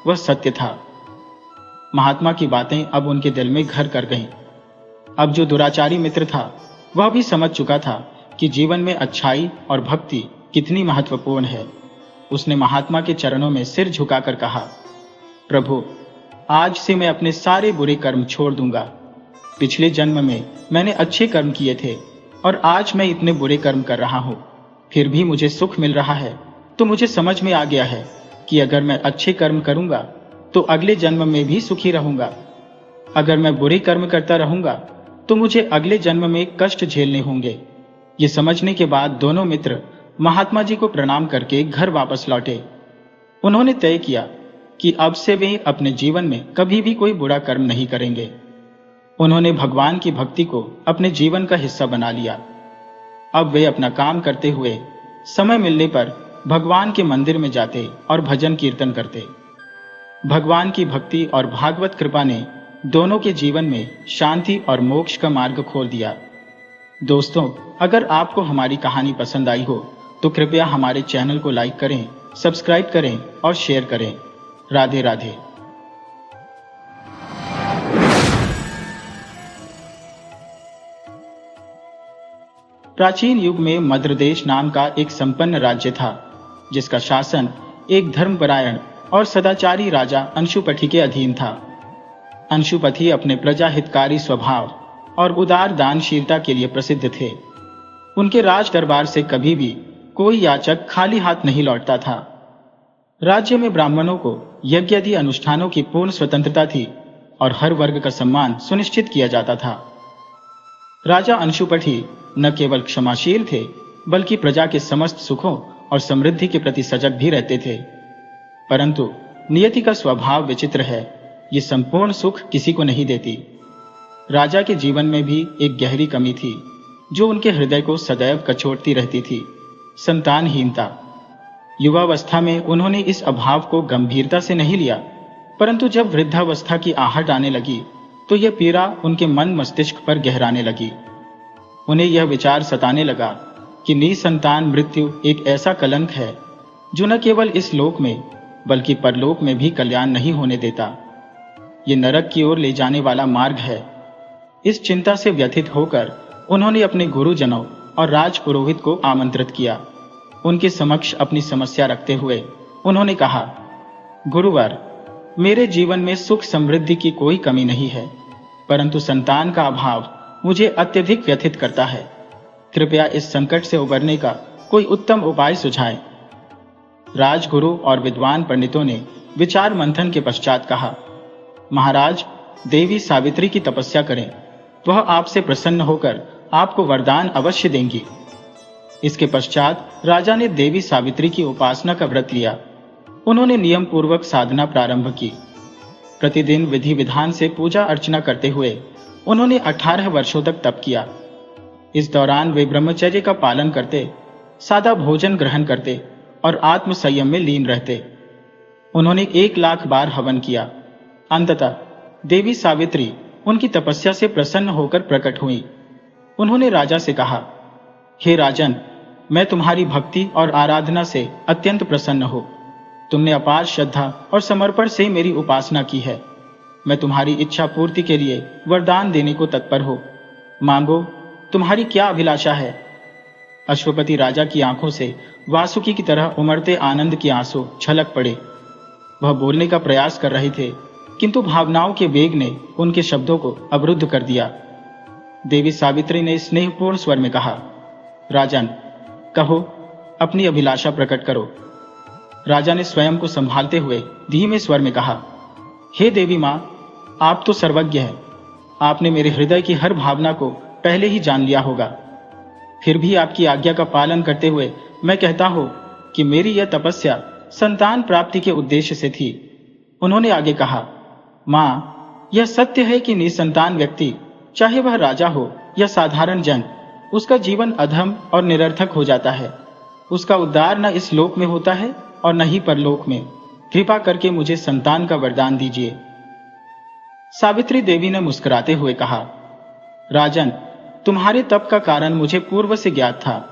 वह सत्य था। महात्मा की बातें अब उनके दिल में घर कर गईं। अब जो दुराचारी मित्र था, वह भी समझ चुका था कि जीवन में अच्छाई और भक्ति कितनी महत्वपूर्ण है। उसने महात्मा के चरणों में सिर झुकाकर कहा, प्रभु, आज से मैं अपने सारे बुरे कर्म छोड़ दूंगा। पिछले जन्म में मैंने अच्छे कर्म किए थे और आज मैं इतने बुरे कर्म कर रहा हूं, फिर भी मुझे सुख मिल रहा है। तो मुझे समझ में आ गया है कि अगर मैं अच्छे कर्म करूंगा तो अगले जन्म में भी सुखी रहूंगा। अगर मैं बुरे कर्म करता रहूंगा तो मुझे अगले जन्म में कष्ट झेलने होंगे। ये समझने के बाद दोनों मित्र महात्मा जी को प्रणाम करके घर वापस लौटे। उन्होंने तय किया कि अब से वे अपने जीवन में कभी भी कोई बुरा कर्म नहीं करेंगे। उन्होंने भगवान की भक्ति को अपने जीवन का हिस्सा बना लिया। अब वे अपना काम करते हुए समय मिलने पर भगवान के मंदिर में जाते और भजन कीर्तन करते। भगवान की भक्ति और भागवत कृपा ने दोनों के जीवन में शांति और मोक्ष का मार्ग खोल दिया। दोस्तों, अगर आपको हमारी कहानी पसंद आई हो तो कृपया हमारे चैनल को लाइक करें, सब्सक्राइब करें और शेयर करें। राधे राधे। प्राचीन युग में मद्र देश नाम का एक संपन्न राज्य था, जिसका शासन एक धर्मपरायण और सदाचारी राजा अंशुपति के अधीन था। अंशुपति अपने प्रजा हितकारी स्वभाव और उदार दानशीलता के लिए प्रसिद्ध थे। उनके राज दरबार से कभी भी कोई याचक खाली हाथ नहीं लौटता था। राज्य में ब्राह्मणों को यज्ञ आदि अनुष्ठानों की पूर्ण स्वतंत्रता थी और हर वर्ग का सम्मान सुनिश्चित किया जाता था। राजा अंशुपति न केवल क्षमाशील थे, बल्कि प्रजा के समस्त सुखों और समृद्धि के प्रति सजग भी रहते थे। परंतु नियति का स्वभाव विचित्र है, ये संपूर्ण सुख किसी को नहीं देती। राजा के जीवन में भी एक गहरी कमी थी, जो उनके हृदय को सदैव कचोटती रहती थी, संतानहीनता। युवावस्था में उन्होंने इस अभाव को गंभीरता से नहीं लिया, परंतु जब वृद्धावस्था की आहट आने लगी तो यह पीड़ा उनके मन मस्तिष्क पर गहराने लगी। उन्हें यह विचार सताने लगा कि निसंतान मृत्यु एक ऐसा कलंक है जो न केवल इस लोक में बल्कि परलोक में भी कल्याण नहीं होने देता। ये नरक की ओर ले जाने वाला मार्ग है। इस चिंता से व्यथित होकर उन्होंने अपने गुरुजनों और राजपुरोहित को आमंत्रित किया। उनके समक्ष अपनी समस्या रखते हुए उन्होंने कहा, गुरुवर, मेरे जीवन में सुख समृद्धि की कोई कमी नहीं है, परंतु संतान का अभाव मुझे अत्यधिक व्यथित करता है। कृपया इस संकट से उबरने का कोई उत्तम उपाय सुझाएं। राजगुरु और विद्वान पंडितों ने विचार मंथन के पश्चात कहा, महाराज, देवी सावित्री की तपस्या करें, वह आपसे प्रसन्न होकर आपको वरदान अवश्य देंगी। इसके पश्चात राजा ने देवी सावित्री की उपासना का व्रत लिया। उन्होंने नियम पूर्वक साधना प्रारंभ की। प्रतिदिन विधि विधान से पूजा अर्चना करते हुए उन्होंने 18 वर्षों तक तप किया। इस दौरान वे ब्रह्मचर्य का पालन करते, सादा भोजन ग्रहण करते और आत्म संयम में लीन रहते। उन्होंने 1,00,000 बार हवन किया। अंततः देवी सावित्री उनकी तपस्या से प्रसन्न होकर प्रकट हुई। उन्होंने राजा से कहा, हे राजन, मैं तुम्हारी भक्ति और आराधना से अत्यंत प्रसन्न हूं। तुमने अपार श्रद्धा और समर्पण से मेरी उपासना की है। मैं तुम्हारी इच्छा पूर्ति के लिए वरदान देने को तत्पर हूं। मांगो, तुम्हारी क्या अभिलाषा है? अश्वपति राजा की आंखों से वासुकी की तरह उमड़ते आनंद के आंसू छलक पड़े। वह बोलने का प्रयास कर रहे थे, किंतु भावनाओं के वेग ने उनके शब्दों को अवरुद्ध कर दिया। देवी सावित्री ने स्नेहपूर्ण स्वर में कहा, राजन, कहो, अपनी अभिलाषा प्रकट करो। राजा ने स्वयं को संभालते हुए धीमे स्वर में कहा, हे देवी मां, आप तो सर्वज्ञ हैं। आपने मेरे हृदय की हर भावना को पहले ही जान लिया होगा। फिर भी आपकी आज्ञा का पालन करते हुए मैं कहता हूं कि मेरी यह तपस्या संतान प्राप्ति के उद्देश्य से थी। उन्होंने आगे कहा, मां, यह सत्य है कि निसंतान व्यक्ति, चाहे वह राजा हो या साधारण जन, उसका जीवन अधम और निरर्थक हो जाता है। उसका उद्धार न इस लोक में होता है और न ही परलोक में। कृपा करके मुझे संतान का वरदान दीजिए। सावित्री देवी ने मुस्कुराते हुए कहा, राजन, तुम्हारे तप का कारण मुझे पूर्व से ज्ञात था,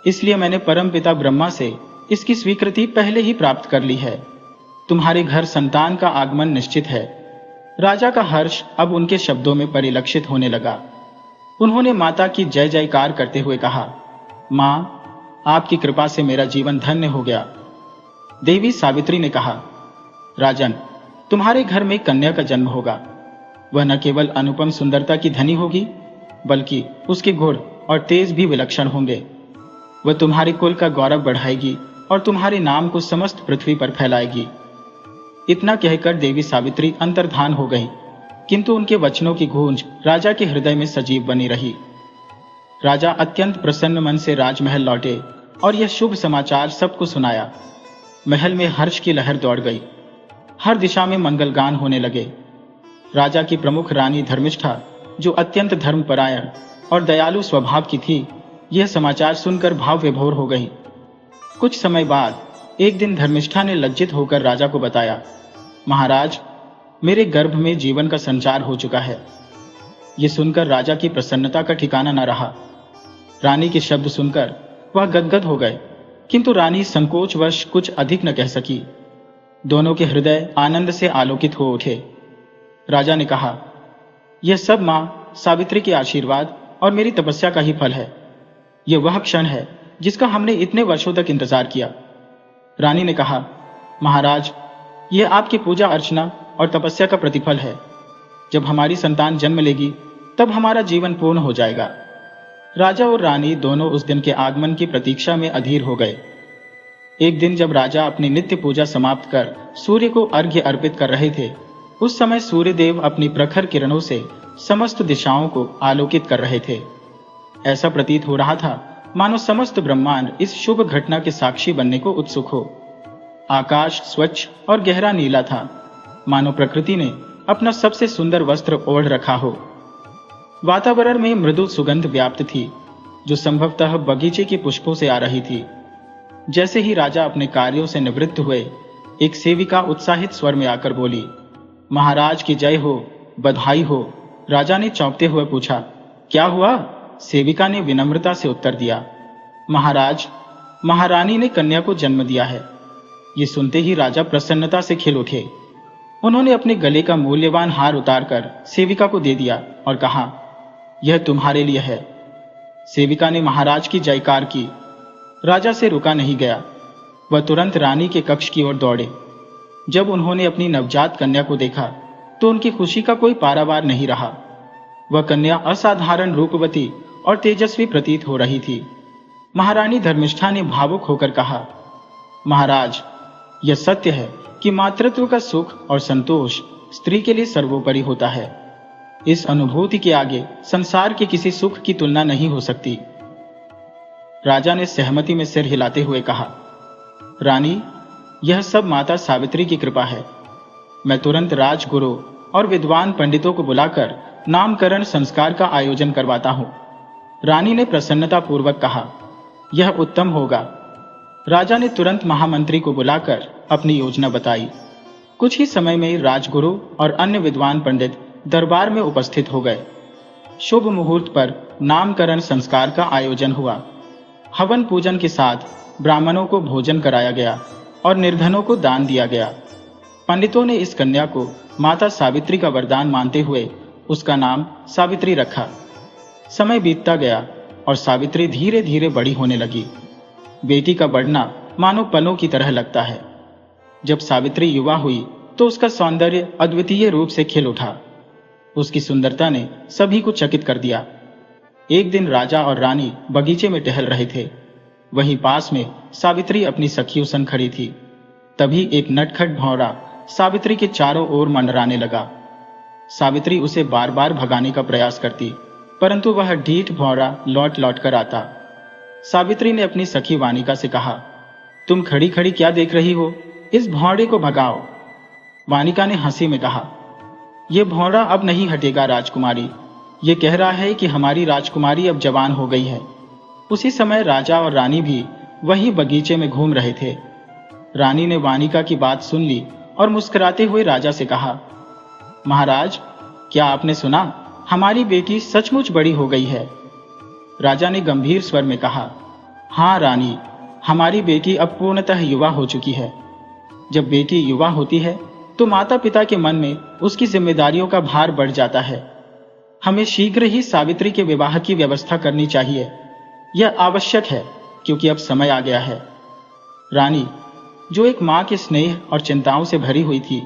इसलिए मैंने परमपिता ब्रह्मा से इसकी स्वीकृति पहले ही प्राप्त कर ली है। तुम्हारे घर संतान का आगमन निश्चित है। राजा का हर्ष अब उनके शब्दों में परिलक्षित होने लगा। उन्होंने माता की जय जयकार करते हुए कहा, मां, आपकी कृपा से मेरा जीवन धन्य हो गया। देवी सावित्री ने कहा, राजन, तुम्हारे घर में कन्या का जन्म होगा। वह न केवल अनुपम सुंदरता की धनी होगी, बल्कि उसके गुण और तेज भी विलक्षण होंगे। वह तुम्हारे कुल का गौरव बढ़ाएगी और तुम्हारे नाम को समस्त पृथ्वी पर फैलाएगी। इतना कहकर देवी सावित्री अंतर्धान हो गई, किंतु उनके वचनों की गूंज राजा के हृदय में सजीव बनी रही। राजा अत्यंत प्रसन्न मन से राजमहल लौटे और यह शुभ समाचार सबको सुनाया। महल में हर्ष की लहर दौड़ गई। हर दिशा में मंगलगान होने लगे। राजा की प्रमुख रानी धर्मिष्ठा, जो अत्यंत धर्मपरायण और दयालु स्वभाव की थी, यह समाचार सुनकर भाव विभोर हो गई। कुछ समय बाद एक दिन धर्मिष्ठा ने लज्जित होकर राजा को बताया, महाराज, मेरे गर्भ में जीवन का संचार हो चुका है। यह सुनकर राजा की प्रसन्नता का ठिकाना न रहा। रानी के शब्द सुनकर वह गदगद हो गए, किंतु रानी संकोचवश कुछ अधिक न कह सकी। दोनों के हृदय आनंद से आलोकित हो उठे। राजा ने कहा, यह सब मां सावित्री के आशीर्वाद और मेरी तपस्या का ही फल है। यह वह क्षण है जिसका हमने इतने वर्षों तक इंतजार किया। रानी ने कहा, महाराज, यह आपकी पूजा अर्चना और तपस्या का प्रतिफल है। जब हमारी संतान जन्म लेगी तब हमारा जीवन पूर्ण हो जाएगा। राजा और रानी दोनों उस दिन के आगमन की प्रतीक्षा में अधीर हो गए। एक दिन जब राजा अपनी नित्य पूजा समाप्त कर सूर्य को अर्घ्य अर्पित कर रहे थे, उस समय सूर्यदेव अपनी प्रखर किरणों से समस्त दिशाओं को आलोकित कर रहे थे। ऐसा प्रतीत हो रहा था मानो समस्त ब्रह्मांड इस शुभ घटना के साक्षी बनने को उत्सुक हो। आकाश स्वच्छ और गहरा नीला था, मानो प्रकृति ने अपना सबसे सुंदर वस्त्र ओढ़ रखा हो। वातावरण में मृदु सुगंध व्याप्त थी, जो संभवतः बगीचे के पुष्पों से आ रही थी। जैसे ही राजा अपने कार्यों से निवृत्त हुए, एक सेविका उत्साहित स्वर में आकर बोली, महाराज की जय हो, बधाई हो। राजा ने चौंकते हुए पूछा, क्या हुआ? सेविका ने विनम्रता से उत्तर दिया, महाराज, महारानी ने कन्या को जन्म दिया है। ये सुनते ही राजा प्रसन्नता से खिल उठे। उन्होंने अपने गले का मूल्यवान हार उतारकर सेविका को दे दिया और कहा, यह तुम्हारे लिए है। सेविका ने महाराज की जयकार की। राजा से रुका नहीं गया। वह तुरंत रानी के कक्ष की ओर दौड़े। जब उन्होंने अपनी नवजात कन्या को देखा तो उनकी खुशी का कोई पारावार नहीं रहा। वह कन्या असाधारण रूपवती और तेजस्वी प्रतीत हो रही थी। महारानी धर्मिष्ठा ने भावुक होकर कहा, महाराज, यह सत्य है कि मातृत्व का सुख और संतोष स्त्री के लिए सर्वोपरि होता है। इस अनुभूति के आगे संसार के किसी सुख की तुलना नहीं हो सकती। राजा ने सहमति में सिर हिलाते हुए कहा, रानी, यह सब माता सावित्री की कृपा है। मैं तुरंत राजगुरु और विद्वान पंडितों को बुलाकर नामकरण संस्कार का आयोजन करवाता हूं। रानी ने प्रसन्नता पूर्वक कहा, यह उत्तम होगा। राजा ने तुरंत महामंत्री को बुलाकर अपनी योजना बताई। कुछ ही समय में राजगुरु और अन्य विद्वान पंडित दरबार में उपस्थित हो गए। शुभ मुहूर्त पर नामकरण संस्कार का आयोजन हुआ। हवन पूजन के साथ ब्राह्मणों को भोजन कराया गया और निर्धनों को दान दिया गया। पंडितों ने इस कन्या को माता सावित्री का वरदान मानते हुए उसका नाम सावित्री रखा। समय बीतता गया और सावित्री धीरे धीरे बड़ी होने लगी। बेटी का बढ़ना मानो पलों की तरह लगता है। जब सावित्री युवा हुई तो उसका सौंदर्य अद्वितीय रूप से खिल उठा। उसकी सुंदरता ने सभी को चकित कर दिया। एक दिन राजा और रानी बगीचे में टहल रहे थे। वहीं पास में सावित्री अपनी सखियों संग खड़ी थी। तभी एक नटखट भौरा सावित्री के चारों ओर मंडराने लगा। सावित्री उसे बार बार भगाने का प्रयास करती, परंतु वह ढीठ भौरा लौट लौट कर आता। सावित्री ने अपनी सखी वानिका से कहा, तुम खड़ी खड़ी क्या देख रही हो? इस भौरे को भगाओ। वानिका ने हंसी में कहा, यह भौरा अब नहीं हटेगा राजकुमारी। ये कह रहा है कि हमारी राजकुमारी अब जवान हो गई है। उसी समय राजा और रानी भी वही बगीचे में घूम रहे थे। रानी ने वानिका की बात सुन ली और मुस्कुराते हुए राजा से कहा, महाराज, क्या आपने सुना? हमारी बेटी सचमुच बड़ी हो गई है। राजा ने गंभीर स्वर में कहा, हाँ रानी, हमारी बेटी अब पूर्णतः युवा हो चुकी है। जब बेटी युवा होती है तो माता पिता के मन में उसकी जिम्मेदारियों का भार बढ़ जाता है। हमें शीघ्र ही सावित्री के विवाह की व्यवस्था करनी चाहिए। यह आवश्यक है क्योंकि अब समय आ गया है। रानी, जो एक मां के स्नेह और चिंताओं से भरी हुई थी,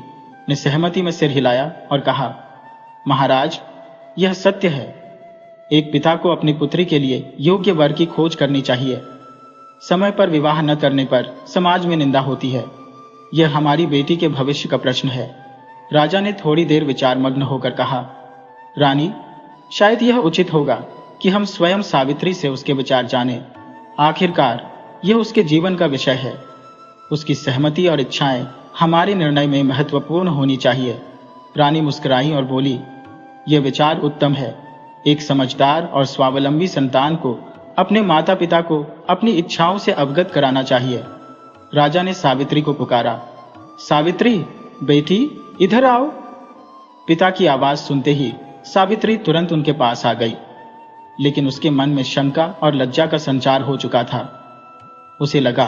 ने सहमति में सिर हिलाया और कहा, महाराज, यह सत्य है। एक पिता को अपनी पुत्री के लिए योग्य वर की खोज करनी चाहिए। समय पर विवाह न करने पर समाज में निंदा होती है। यह हमारी बेटी के भविष्य का प्रश्न है। राजा ने थोड़ी देर विचारमग्न होकर कहा, रानी, शायद यह उचित होगा कि हम स्वयं सावित्री से उसके विचार जानें। आखिरकार यह उसके जीवन का विषय है। उसकी सहमति और इच्छाएं हमारे निर्णय में महत्वपूर्ण होनी चाहिए। रानी मुस्कुराई और बोली, यह विचार उत्तम है। एक समझदार और स्वावलंबी संतान को अपने माता पिता को अपनी इच्छाओं से अवगत कराना चाहिए। राजा ने सावित्री को पुकारा, सावित्री बेटी, इधर आओ। पिता की आवाज सुनते ही सावित्री तुरंत उनके पास आ गई, लेकिन उसके मन में शंका और लज्जा का संचार हो चुका था। उसे लगा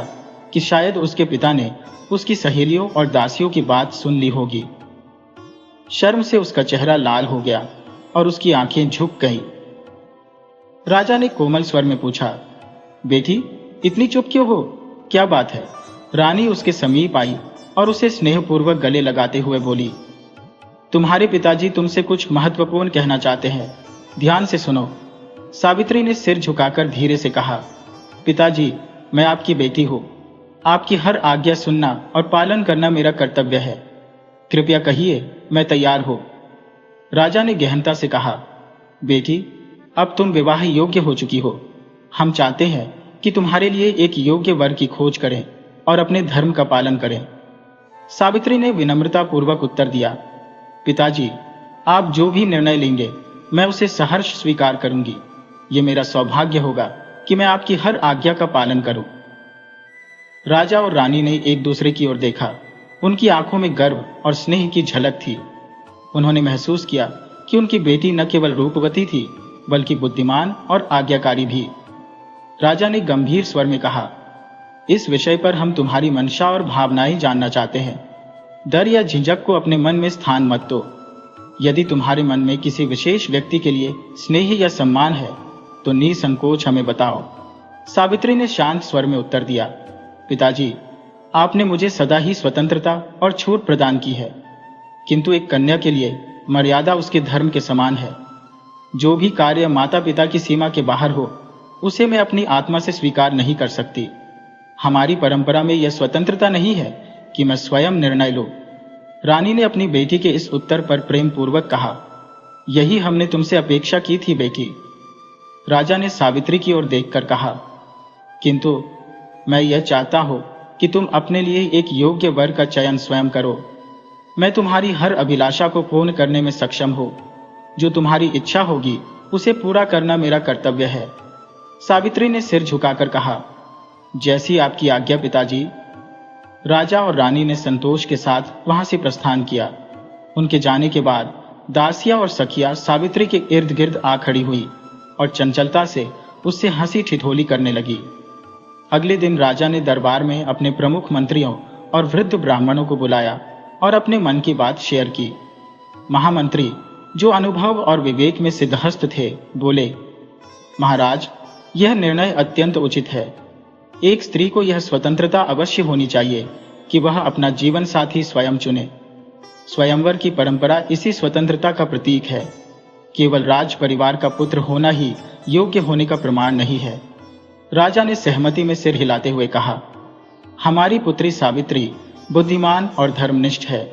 कि शायद उसके पिता ने उसकी सहेलियों और दासियों की बात सुन ली होगी। शर्म से उसका चेहरा लाल हो गया और उसकी आंखें झुक गईं। राजा ने कोमल स्वर में पूछा, बेटी, इतनी चुप क्यों हो? क्या बात है? रानी उसके समीप आई और उसे स्नेहपूर्वक गले लगाते हुए बोली, तुम्हारे पिताजी तुमसे कुछ महत्वपूर्ण कहना चाहते हैं। ध्यान से सुनो। सावित्री ने सिर झुकाकर धीरे से कहा, पिताजी, मैं आपकी बेटी हूं। आपकी हर आज्ञा सुनना और पालन करना मेरा कर्तव्य है। कृपया कहिए, मैं तैयार हूं। राजा ने गहनता से कहा, बेटी, अब तुम विवाह योग्य हो चुकी हो। हम चाहते हैं कि तुम्हारे लिए एक योग्य वर की खोज करें और अपने धर्म का पालन करें। सावित्री ने विनम्रता पूर्वक उत्तर दिया, पिताजी, आप जो भी निर्णय लेंगे मैं उसे सहर्ष स्वीकार करूंगी। ये मेरा सौभाग्य होगा कि मैं आपकी हर आज्ञा का पालन करूं। राजा और रानी ने एक दूसरे की ओर देखा। उनकी आंखों में गर्व और स्नेह की झलक थी। उन्होंने महसूस किया कि उनकी बेटी न केवल रूपवती थी, बल्कि बुद्धिमान और आज्ञाकारी भी। राजा ने गंभीर स्वर में कहा, इस विषय पर हम तुम्हारी मंशा और भावनाएं जानना चाहते हैं। डर या झिझक को अपने मन में स्थान मत दो। यदि तुम्हारे मन में किसी विशेष व्यक्ति के लिए स्नेह या सम्मान है तो निसंकोच हमें बताओ। सावित्री ने शांत स्वर में उत्तर दिया, पिताजी, आपने मुझे सदा ही स्वतंत्रता और छूट प्रदान की है, किंतु एक कन्या के लिए मर्यादा उसके धर्म के समान है। जो भी कार्य माता पिता की सीमा के बाहर हो उसे मैं अपनी आत्मा से स्वीकार नहीं कर सकती। हमारी परंपरा में यह स्वतंत्रता नहीं है कि मैं स्वयं निर्णय लूं। रानी ने अपनी बेटी के इस उत्तर पर प्रेम पूर्वक कहा, यही हमने तुमसे अपेक्षा की थी बेटी। राजा ने सावित्री की ओर देखकर कहा, किंतु मैं यह चाहता हूं कि तुम अपने लिए एक योग्य वर का चयन स्वयं करो। मैं तुम्हारी हर अभिलाषा को पूर्ण करने में सक्षम हूं। जो तुम्हारी इच्छा होगी उसे पूरा करना मेरा कर्तव्य है। सावित्री ने सिर झुकाकर कहा, जैसी आपकी आज्ञा पिताजी। राजा और रानी ने संतोष के साथ वहां से प्रस्थान किया। उनके जाने के बाद दासियां और सखियां सावित्री के इर्द गिर्द आ खड़ी हुई और चंचलता से उससे हंसी ठिठोली करने लगी। अगले दिन राजा ने दरबार में अपने प्रमुख मंत्रियों और वृद्ध ब्राह्मणों को बुलाया और अपने मन की बात शेयर की। महामंत्री, जो अनुभव और विवेक में सिद्धहस्त थे, बोले, महाराज, यह निर्णय अत्यंत उचित है। एक स्त्री को यह स्वतंत्रता अवश्य होनी चाहिए कि वह अपना जीवन साथी स्वयं चुने। स्वयंवर की परंपरा इसी स्वतंत्रता का प्रतीक है। केवल राज परिवार का पुत्र होना ही योग्य होने का प्रमाण नहीं है। राजा ने सहमति में सिर हिलाते हुए कहा, हमारी पुत्री सावित्री बुद्धिमान और धर्मनिष्ठ है।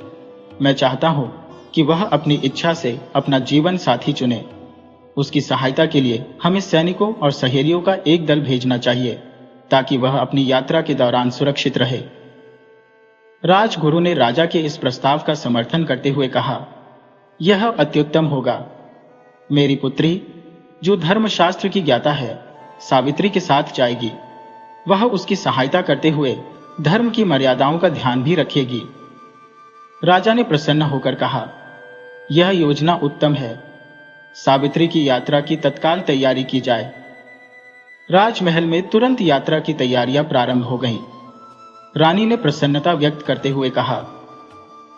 मैं चाहता हूं कि वह अपनी इच्छा से अपना जीवन साथी चुने। उसकी सहायता के लिए हमें सैनिकों और सहेलियों का एक दल भेजना चाहिए ताकि वह अपनी यात्रा के दौरान सुरक्षित रहे। राजगुरु ने राजा के इस प्रस्ताव का समर्थन करते हुए कहा, यह अत्युत्तम होगा। मेरी पुत्री, जो धर्मशास्त्र की ज्ञाता है, सावित्री के साथ जाएगी। वह उसकी सहायता करते हुए धर्म की मर्यादाओं का ध्यान भी रखेगी। राजा ने प्रसन्न होकर कहा, यह योजना उत्तम है। सावित्री की यात्रा की तत्काल तैयारी की जाए। राजमहल में तुरंत यात्रा की तैयारियां प्रारंभ हो गईं। रानी ने प्रसन्नता व्यक्त करते हुए कहा,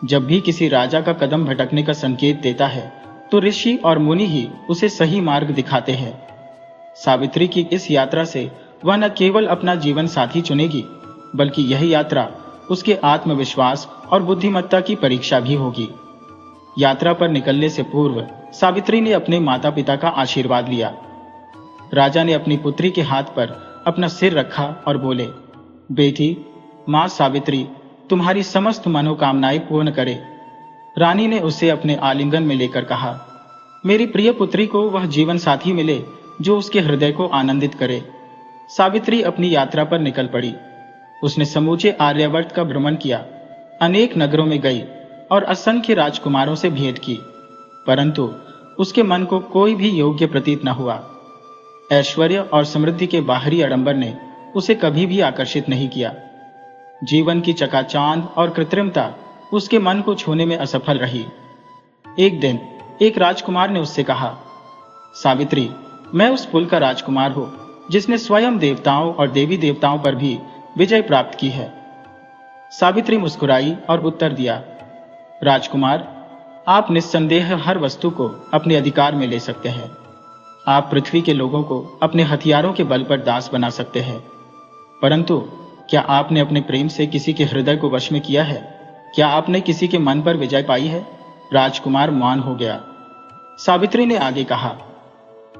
जब भी किसी राजा का कदम भटकने का संकेत देता है तो ऋषि और मुनि ही उसे सही मार्ग दिखाते हैं। सावित्री की इस यात्रा से वह न केवल अपना जीवन साथी चुनेगी, बल्कि यह यात्रा उसके आत्मविश्वास और बुद्धिमत्ता की परीक्षा भी होगी। यात्रा पर निकलने से पूर्व सावित्री ने अपने माता पिता का आशीर्वाद लिया। राजा ने अपनी पुत्री के हाथ पर अपना सिर रखा और बोले, बेटी, मां सावित्री तुम्हारी समस्त मनोकामनाएं पूर्ण करे। रानी ने उसे अपने आलिंगन में लेकर कहा, मेरी प्रिय पुत्री को वह जीवन साथी मिले जो उसके हृदय को आनंदित करे। सावित्री अपनी यात्रा पर निकल पड़ी। उसने समूचे आर्यावर्त का भ्रमण किया, अनेक नगरों में गई और असंख्य राजकुमारों से भेंट की, परंतु उसके मन को कोई भी योग्य प्रतीत न हुआ। ऐश्वर्य और समृद्धि के बाहरी आडंबर ने उसे कभी भी आकर्षित नहीं किया। जीवन की चकाचांद और कृत्रिमता उसके मन को छूने में असफल रही। एक दिन एक राजकुमार ने उससे कहा, सावित्री, मैं उस कुल का राजकुमार हूं जिसने स्वयं देवताओं और देवी देवताओं पर भी विजय प्राप्त की है। सावित्री मुस्कुराई और उत्तर दिया, राजकुमार, आप निस्संदेह हर वस्तु को अपने अधिकार में ले सकते हैं। आप पृथ्वी के लोगों को अपने हथियारों के बल पर दास बना सकते हैं, परंतु क्या आपने अपने प्रेम से किसी के हृदय को वश में किया है? क्या आपने किसी के मन पर विजय पाई है? राजकुमार मौन हो गया। सावित्री ने आगे कहा,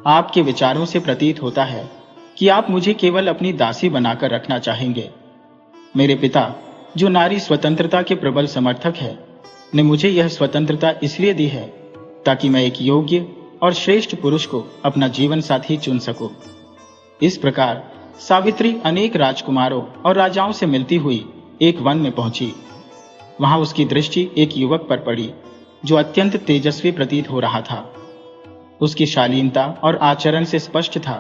आपके विचारों से प्रतीत होता है कि आप मुझे केवल अपनी दासी बनाकर रखना चाहेंगे। मेरे पिता, जो नारी स्वतंत्रता के प्रबल समर्थक है, ने मुझे यह स्वतंत्रता इसलिए दी है ताकि मैं एक योग्य और श्रेष्ठ पुरुष को अपना जीवन साथी चुन सकूं। इस प्रकार सावित्री अनेक राजकुमारों और राजाओं से मिलती हुई एक वन में पहुंची। वहां उसकी दृष्टि एक युवक पर पड़ी जो अत्यंत तेजस्वी प्रतीत हो रहा था। उसकी शालीनता और आचरण से स्पष्ट था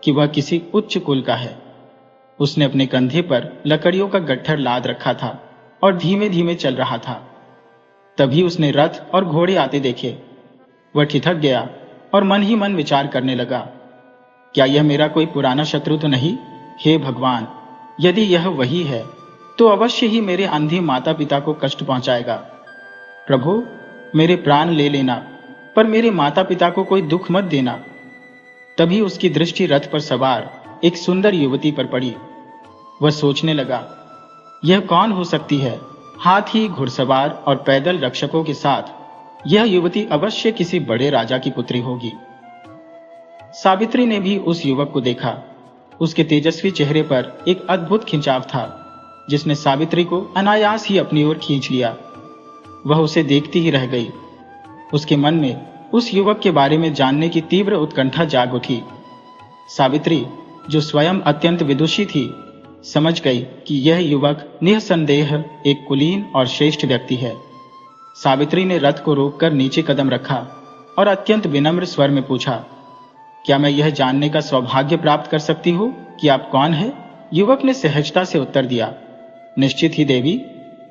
कि वह किसी उच्च कुल का है। उसने अपने कंधे पर लकड़ियों का गट्ठर लाद रखा था और धीमे धीमे चल रहा था। तभी उसने रथ और घोड़े आते देखे। वह ठिठक गया और मन ही मन विचार करने लगा, क्या यह मेरा कोई पुराना शत्रु तो नहीं? हे भगवान, यदि यह वही है तो अवश्य ही मेरे अंधी माता पिता को कष्ट पहुंचाएगा। प्रभु, मेरे प्राण ले लेना, पर मेरे माता पिता को कोई दुख मत देना। तभी उसकी दृष्टि रथ पर सवार एक सुंदर युवती पर पड़ी। वह सोचने लगा, यह कौन हो सकती है? हाथी, घुड़सवार और पैदल रक्षकों के साथ यह युवती अवश्य किसी बड़े राजा की पुत्री होगी। सावित्री ने भी उस युवक को देखा। उसके तेजस्वी चेहरे पर एक अद्भुत खिंचाव था, जिसने सावित्री को अनायास ही अपनी ओर खींच लिया। वह उसे देखती ही रह गई। उसके मन में उस युवक के बारे में जानने की तीव्र उत्कंठा जाग उठी। सावित्री, जो स्वयं अत्यंत विदुषी थी, समझ गई कि यह युवक निसंदेह एक कुलीन और श्रेष्ठ व्यक्ति है। सावित्री ने रथ को रोककर नीचे कदम रखा और अत्यंत विनम्र स्वर में पूछा, क्या मैं यह जानने का सौभाग्य प्राप्त कर सकती हूँ कि आप कौन हैं? युवक ने सहजता से उत्तर दिया, निश्चित ही देवी,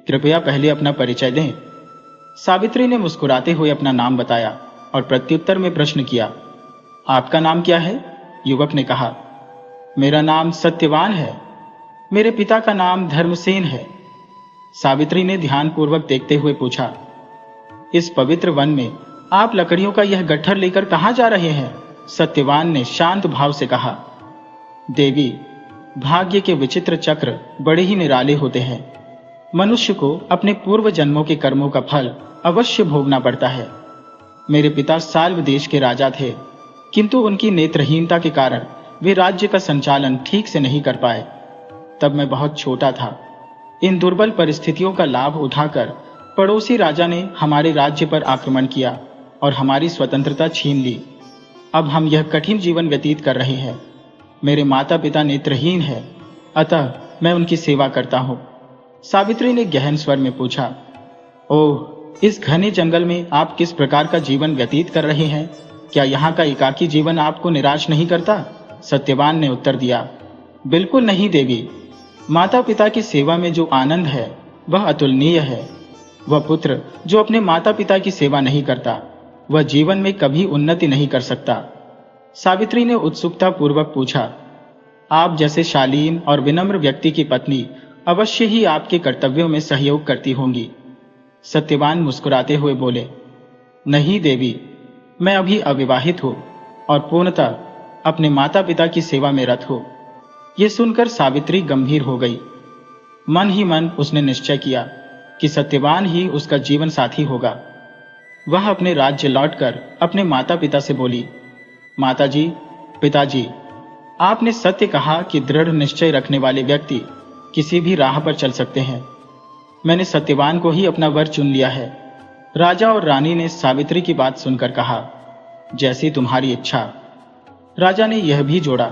कृपया पहले अपना परिचय दें। सावित्री ने मुस्कुराते हुए अपना नाम बताया और प्रत्युत्तर में प्रश्न किया, आपका नाम क्या है? युवक ने कहा, मेरा नाम सत्यवान है। मेरे पिता का नाम धर्मसेन है। सावित्री ने ध्यानपूर्वक देखते हुए पूछा, इस पवित्र वन में आप लकड़ियों का यह गट्ठर लेकर कहां जा रहे हैं? सत्यवान ने शांत भाव से कहा, देवी, भाग्य के विचित्र चक्र बड़े ही निराले होते हैं। मनुष्य को अपने पूर्व जन्मों के कर्मों का फल अवश्य भोगना पड़ता है। मेरे पिता साल्व देश के राजा थे, किंतु उनकी नेत्रहीनता के कारण वे राज्य का संचालन ठीक से नहीं कर पाए। तब मैं बहुत छोटा था। इन दुर्बल परिस्थितियों का लाभ उठाकर पड़ोसी राजा ने हमारे राज्य पर आक्रमण किया और हमारी स्वतंत्रता छीन ली। अब हम यह कठिन जीवन व्यतीत कर रहे हैं। मेरे माता पिता नेत्रहीन हैं, अतः मैं उनकी सेवा करता हूँ। सावित्री ने गहन स्वर में पूछा, ओह, इस घने जंगल में आप किस प्रकार का जीवन व्यतीत कर रहे हैं? क्या यहाँ का एकाकी जीवन आपको निराश नहीं करता? सत्यवान ने उत्तर दिया, बिल्कुल नहीं देवी। माता पिता की सेवा में जो आनंद है वह अतुलनीय है। वह पुत्र जो अपने माता पिता की सेवा नहीं करता, वह जीवन में कभी उन्नति नहीं कर सकता। सावित्री ने उत्सुकता पूर्वक पूछा, आप जैसे शालीन और विनम्र व्यक्ति की पत्नी अवश्य ही आपके कर्तव्यों में सहयोग करती होंगी। सत्यवान मुस्कुराते हुए बोले, नहीं देवी, मैं अभी अविवाहित हूँ और पूर्णतः अपने माता पिता की सेवा में रत हूँ। यह सुनकर सावित्री गंभीर हो गई। मन ही मन उसने निश्चय किया कि सत्यवान ही उसका जीवन साथी होगा। वह अपने राज्य लौटकर अपने माता पिता से बोली, माताजी, पिताजी, आपने सत्य कहा कि दृढ़ निश्चय रखने वाले व्यक्ति किसी भी राह पर चल सकते हैं। मैंने सत्यवान को ही अपना वर चुन लिया है। राजा और रानी ने सावित्री की बात सुनकर कहा, जैसी तुम्हारी इच्छा। राजा ने यह भी जोड़ा,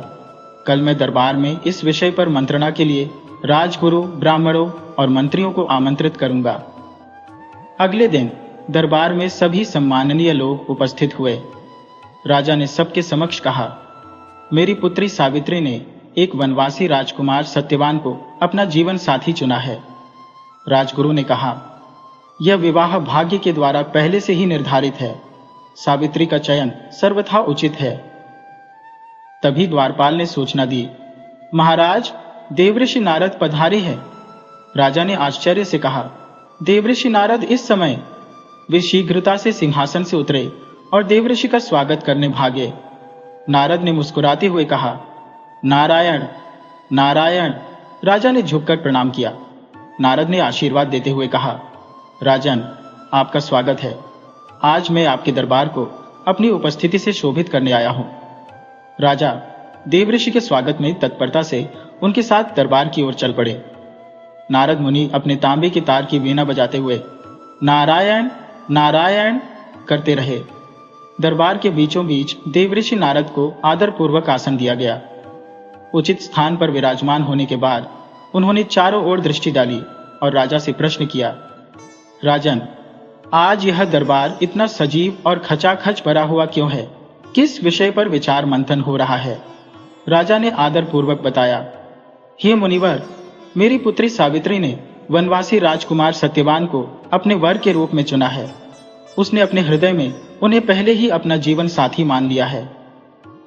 कल मैं दरबार में इस विषय पर मंत्रणा के लिए राजगुरु, ब्राह्मणों और मंत्रियों को आमंत्रित करूंगा। अगले दिन दरबार में सभी सम्माननीय लोग उपस्थित हुए। राजा ने सबके समक्ष कहा, मेरी पुत्री सावित्री ने एक वनवासी राजकुमार सत्यवान को अपना जीवन साथी चुना है। राजगुरु ने कहा, यह विवाह भाग्य के द्वारा पहले से ही निर्धारित है। सावित्री का चयन सर्वथा उचित है। तभी द्वारपाल ने सूचना दी, महाराज, देवऋषि नारद पधारे हैं। राजा ने आश्चर्य से कहा, देवऋषि नारद इस समय? वे शीघ्रता से सिंहासन से उतरे और देवऋषि का स्वागत करने भागे। नारद ने मुस्कुराते हुए कहा, नारायण नारायण। राजा ने झुककर प्रणाम किया। नारद ने आशीर्वाद देते हुए कहा, राजन, आपका स्वागत है। आज मैं आपके दरबार को अपनी उपस्थिति से शोभित करने आया हूं। राजा देवऋषि के स्वागत में तत्परता से उनके साथ दरबार की ओर चल पड़े। नारद मुनि अपने तांबे के तार की वीणा बजाते हुए नारायण नारायण करते रहे। दरबार के बीचों बीच देवऋषि नारद को आदरपूर्वक आसन दिया गया। उचित स्थान पर विराजमान होने के बाद उन्होंने चारों ओर दृष्टि डाली और राजा से प्रश्न किया, राजन, आज यह दरबार इतना सजीव और खचाखच भरा हुआ क्यों है? किस विषय पर विचार मंथन हो रहा है? राजा ने आदरपूर्वक बताया, हे मुनिवर, मेरी पुत्री सावित्री ने वनवासी राजकुमार सत्यवान को अपने वर के रूप में चुना है। उसने अपने हृदय में उन्हें पहले ही अपना जीवन साथी मान लिया है।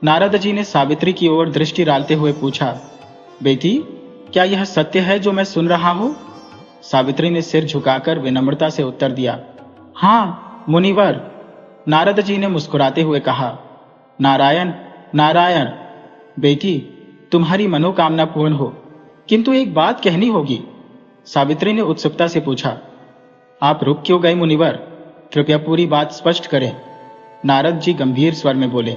नारद जी ने सावित्री की ओर दृष्टि डालते हुए पूछा, बेटी, क्या यह सत्य है जो मैं सुन रहा हूं? सावित्री ने सिर झुकाकर विनम्रता से उत्तर दिया, हाँ मुनिवर। नारद जी ने मुस्कुराते हुए कहा, नारायण नारायण। बेटी, तुम्हारी मनोकामना पूर्ण हो, किंतु एक बात कहनी होगी। सावित्री ने उत्सुकता से पूछा, आप रुक क्यों गए मुनिवर? कृपया पूरी बात स्पष्ट करें। नारद जी गंभीर स्वर में बोले,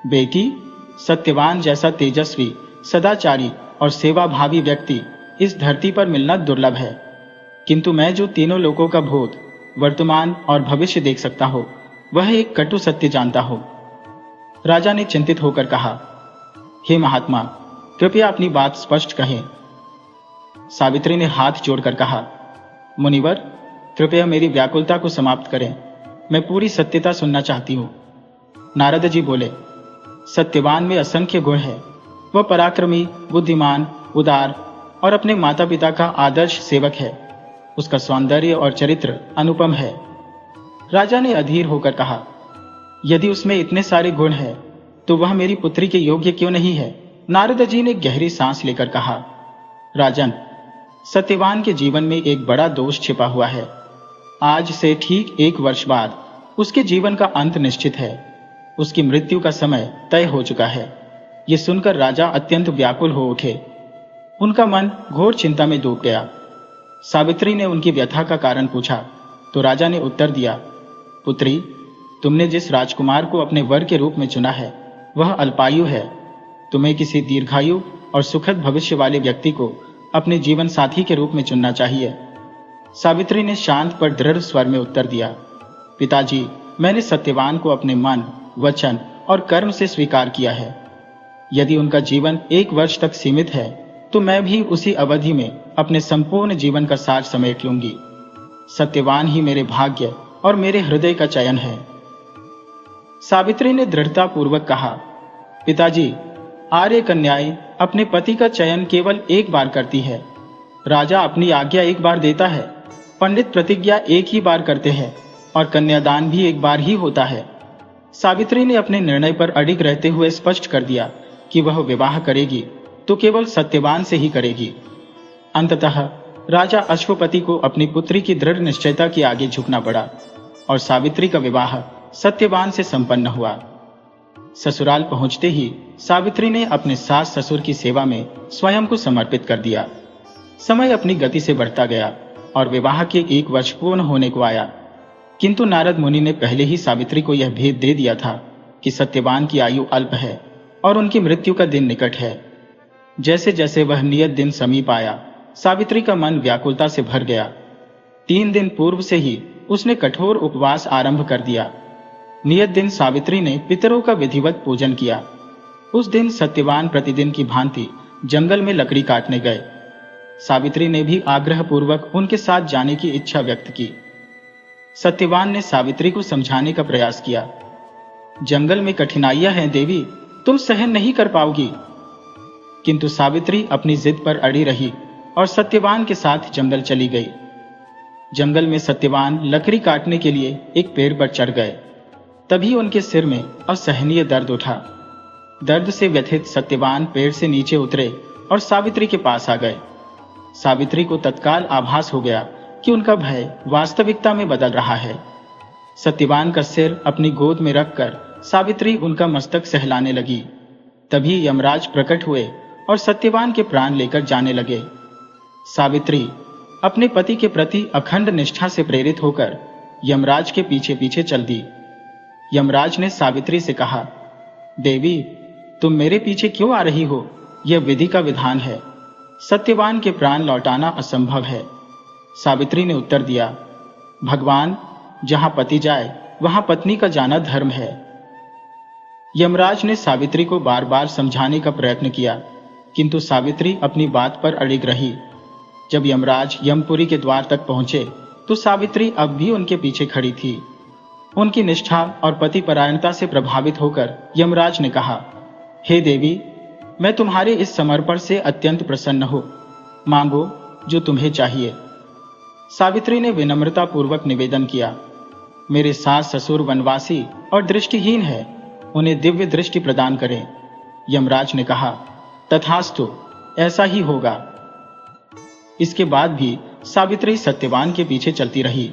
बेटी, सत्यवान जैसा तेजस्वी, सदाचारी और सेवाभावी व्यक्ति इस धरती पर मिलना दुर्लभ है, किंतु मैं जो तीनों लोकों का भूत, वर्तमान और भविष्य देख सकता हूं, वह एक कटु सत्य जानता हूं। राजा ने चिंतित होकर कहा, हे महात्मा, कृपया अपनी बात स्पष्ट कहें। सावित्री ने हाथ जोड़कर कहा, मुनिवर, कृपया मेरी व्याकुलता को समाप्त करें, मैं पूरी सत्यता सुनना चाहती हूं। नारद जी बोले, सत्यवान में असंख्य गुण है। वह पराक्रमी, बुद्धिमान, उदार और अपने माता पिता का आदर्श सेवक है। उसका सौंदर्य और चरित्र अनुपम है। राजा ने अधीर होकर कहा, यदि उसमें इतने सारे गुण हैं, तो वह मेरी पुत्री के योग्य क्यों नहीं है? नारद जी ने गहरी सांस लेकर कहा, राजन, सत्यवान के जीवन में एक बड़ा दोष छिपा हुआ है। आज से ठीक 1 वर्ष बाद उसके जीवन का अंत निश्चित है। उसकी मृत्यु का समय तय हो चुका है। ये सुनकर राजा अत्यंत व्याकुल हो उठे। उनका मन घोर चिंता में डूब गया। सावित्री ने उनकी व्यथा का कारण पूछा तो राजा ने उत्तर दिया, पुत्री, तुमने जिस राजकुमार को अपने वर के रूप में चुना है, वह अल्पायु है। तुम्हें किसी दीर्घायु और सुखद भविष्य वाले व्यक्ति को अपने जीवन साथी के रूप में चुनना चाहिए। सावित्री ने शांत पर दृढ़ स्वर में उत्तर दिया, पिताजी, मैंने सत्यवान को अपने मन, वचन और कर्म से स्वीकार किया है। यदि उनका जीवन 1 वर्ष तक सीमित है, तो मैं भी उसी अवधि में अपने संपूर्ण जीवन का सार समेट लूंगी। सत्यवान ही मेरे भाग्य और मेरे हृदय का चयन है। सावित्री ने दृढ़ता पूर्वक कहा, पिताजी, आर्य कन्याएं अपने पति का चयन केवल एक बार करती है। राजा अपनी आज्ञा एक बार देता है, पंडित प्रतिज्ञा एक ही बार करते हैं और कन्यादान भी एक बार ही होता है। सावित्री ने अपने निर्णय पर अडिग रहते हुए स्पष्ट कर दिया कि वह विवाह करेगी तो केवल सत्यवान से ही करेगी। अंततः राजा अश्वपति को अपनी पुत्री की दृढ़ निश्चयता के आगे झुकना पड़ा और सावित्री का विवाह सत्यवान से संपन्न हुआ। ससुराल पहुंचते ही सावित्री ने अपने सास ससुर की सेवा में स्वयं को समर्पित कर दिया। समय अपनी गति से बढ़ता गया और विवाह के 1 वर्ष पूर्ण होने को आया, किंतु नारद मुनि ने पहले ही सावित्री को यह भेद दे दिया था कि सत्यवान की आयु अल्प है और उनकी मृत्यु का दिन निकट है। जैसे जैसे वह नियत दिन समीप आया, सावित्री का मन व्याकुलता से भर गया। 3 दिन पूर्व से ही उसने कठोर उपवास आरंभ कर दिया। नियत दिन सावित्री ने पितरों का विधिवत पूजन किया। उस दिन सत्यवान प्रतिदिन की भांति जंगल में लकड़ी काटने गए। सावित्री ने भी आग्रह पूर्वक उनके साथ जाने की इच्छा व्यक्त की। सत्यवान ने सावित्री को समझाने का प्रयास किया, जंगल में कठिनाइयां हैं देवी, तुम सहन नहीं कर पाओगी। किंतु सावित्री अपनी जिद पर अड़ी रही और सत्यवान के साथ जंगल चली गई। जंगल में सत्यवान लकड़ी काटने के लिए एक पेड़ पर चढ़ गए। तभी उनके सिर में असहनीय दर्द उठा। दर्द से व्यथित सत्यवान पेड़ से नीचे उतरे और सावित्री के पास आ गए। सावित्री को तत्काल आभास हो गया कि उनका भय वास्तविकता में बदल रहा है। सत्यवान का सिर अपनी गोद में रखकर सावित्री उनका मस्तक सहलाने लगी। तभी यमराज प्रकट हुए और सत्यवान के प्राण लेकर जाने लगे। सावित्री अपने पति के प्रति अखंड निष्ठा से प्रेरित होकर यमराज के पीछे पीछे चल दी। यमराज ने सावित्री से कहा, देवी, तुम मेरे पीछे क्यों आ रही हो? यह विधि का विधान है। सत्यवान के प्राण लौटाना असंभव है। सावित्री ने उत्तर दिया, भगवान, जहां पति जाए वहां पत्नी का जाना धर्म है। यमराज ने सावित्री को बार बार समझाने का प्रयत्न किया, किंतु सावित्री अपनी बात पर अड़िग रही। जब यमराज यमपुरी के द्वार तक पहुंचे तो सावित्री अब भी उनके पीछे खड़ी थी। उनकी निष्ठा और पतिपरायणता से प्रभावित होकर यमराज ने कहा, हे देवी, मैं तुम्हारे इस समर्पण से अत्यंत प्रसन्न हूं। मांगो जो तुम्हें चाहिए। सावित्री ने विनम्रता पूर्वक निवेदन किया, मेरे सास ससुर वनवासी और दृष्टिहीन है। उन्हें दिव्य दृष्टि प्रदान करें। यमराज ने कहा, तथास्तु, ऐसा ही होगा। इसके बाद भी सावित्री सत्यवान के पीछे चलती रही।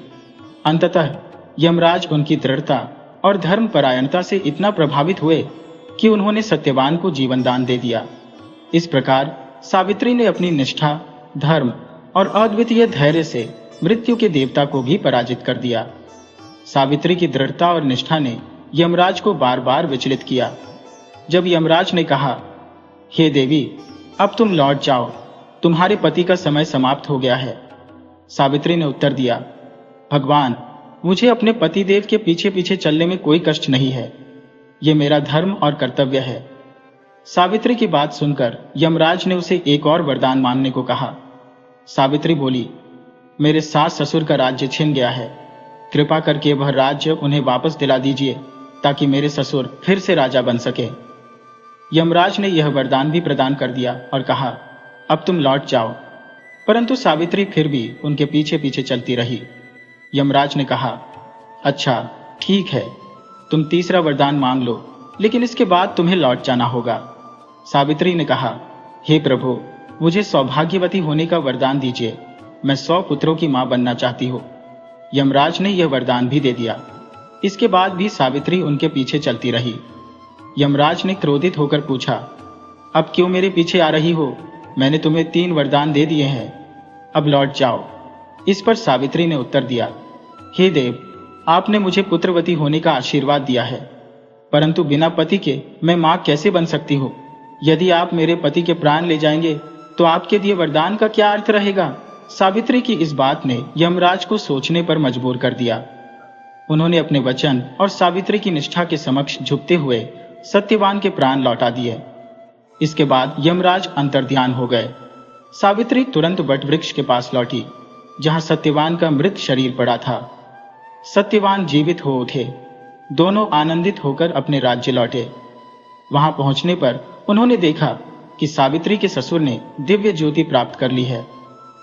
अंततः यमराज उनकी दृढ़ता और धर्मपरायणता से इतना प्रभावित हुए कि उन्होंने सत्यवान को जीवन दान दे दिया। इस प्रकार सावित्री ने अपनी निष्ठा, धर्म और अद्वितीय धैर्य से मृत्यु के देवता को भी पराजित कर दिया। सावित्री की दृढ़ता और निष्ठा ने यमराज को बार बार विचलित किया। जब यमराज ने कहा, हे देवी, अब तुम लौट जाओ, तुम्हारे पति का समय समाप्त हो गया है, सावित्री ने उत्तर दिया, भगवान, मुझे अपने पतिदेव के पीछे पीछे चलने में कोई कष्ट नहीं है। ये मेरा धर्म और कर्तव्य है। सावित्री की बात सुनकर यमराज ने उसे एक और वरदान मांगने को कहा। सावित्री बोली, मेरे सास ससुर का राज्य छिन गया है, कृपा करके वह राज्य उन्हें वापस दिला दीजिए ताकि मेरे ससुर फिर से राजा बन सके। यमराज ने यह वरदान भी प्रदान कर दिया और कहा, अब तुम लौट जाओ। परंतु सावित्री फिर भी उनके पीछे पीछे चलती रही। यमराज ने कहा, अच्छा ठीक है, तुम तीसरा वरदान मांग लो, लेकिन इसके बाद तुम्हें लौट जाना होगा। सावित्री ने कहा, हे प्रभु, मुझे सौभाग्यवती होने का वरदान दीजिए, मैं 100 पुत्रों की मां बनना चाहती हूँ। यमराज ने यह वरदान भी दे दिया। इसके बाद भी सावित्री उनके पीछे चलती रही। यमराज ने क्रोधित होकर पूछा, अब क्यों मेरे पीछे आ रही हो? मैंने तुम्हें 3 वरदान दे दिए हैं, अब लौट जाओ। इस पर सावित्री ने उत्तर दिया, हे देव, आपने मुझे पुत्रवती होने का आशीर्वाद दिया है, परंतु बिना पति के मैं मां कैसे बन सकती हूँ? यदि आप मेरे पति के प्राण ले जाएंगे तो आपके दिए वरदान का क्या अर्थ रहेगा? सावित्री की इस बात ने यमराज को सोचने पर मजबूर कर दिया। उन्होंने अपने वचन और सावित्री की निष्ठा के समक्ष झुकते हुए सत्यवान के प्राण लौटा दिए। इसके बाद यमराज अंतर्ध्यान हो गए। सावित्री तुरंत वटवृक्ष के पास लौटी, जहां सत्यवान का मृत शरीर पड़ा था। सत्यवान जीवित हो उठे। दोनों आनंदित होकर अपने राज्य लौटे। वहां पहुंचने पर उन्होंने देखा कि सावित्री के ससुर ने दिव्य ज्योति प्राप्त कर ली है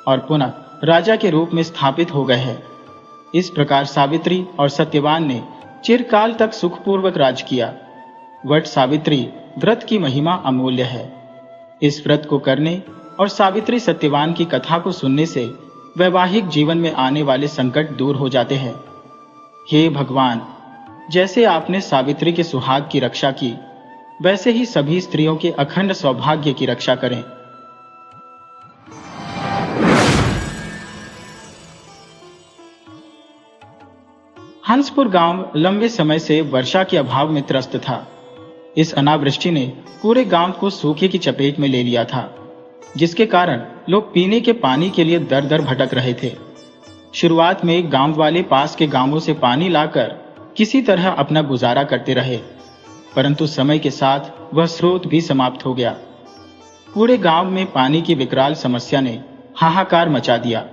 और पुनः राजा के रूप में स्थापित हो गए हैं। इस प्रकार सावित्री और सत्यवान ने चिरकाल तक सुखपूर्वक राज किया। वट सावित्री व्रत की महिमा अमूल्य है। इस व्रत को करने और सावित्री सत्यवान की कथा को सुनने से वैवाहिक जीवन में आने वाले संकट दूर हो जाते हैं। हे भगवान, जैसे आपने सावित्री के सुहाग की रक्षा की, वैसे ही सभी स्त्रियों के अखंड सौभाग्य की रक्षा करें। हंसपुर गांव लंबे समय से वर्षा के अभाव में त्रस्त था। इस अनावृष्टि ने पूरे गांव को सूखे की चपेट में ले लिया था, जिसके कारण लोग पीने के पानी के लिए दर दर भटक रहे थे। शुरुआत में गांव वाले पास के गांवों से पानी लाकर किसी तरह अपना गुजारा करते रहे, परंतु समय के साथ वह स्रोत भी समाप्त हो गया। पूरे गांव में पानी की विकराल समस्या ने हाहाकार मचा दिया।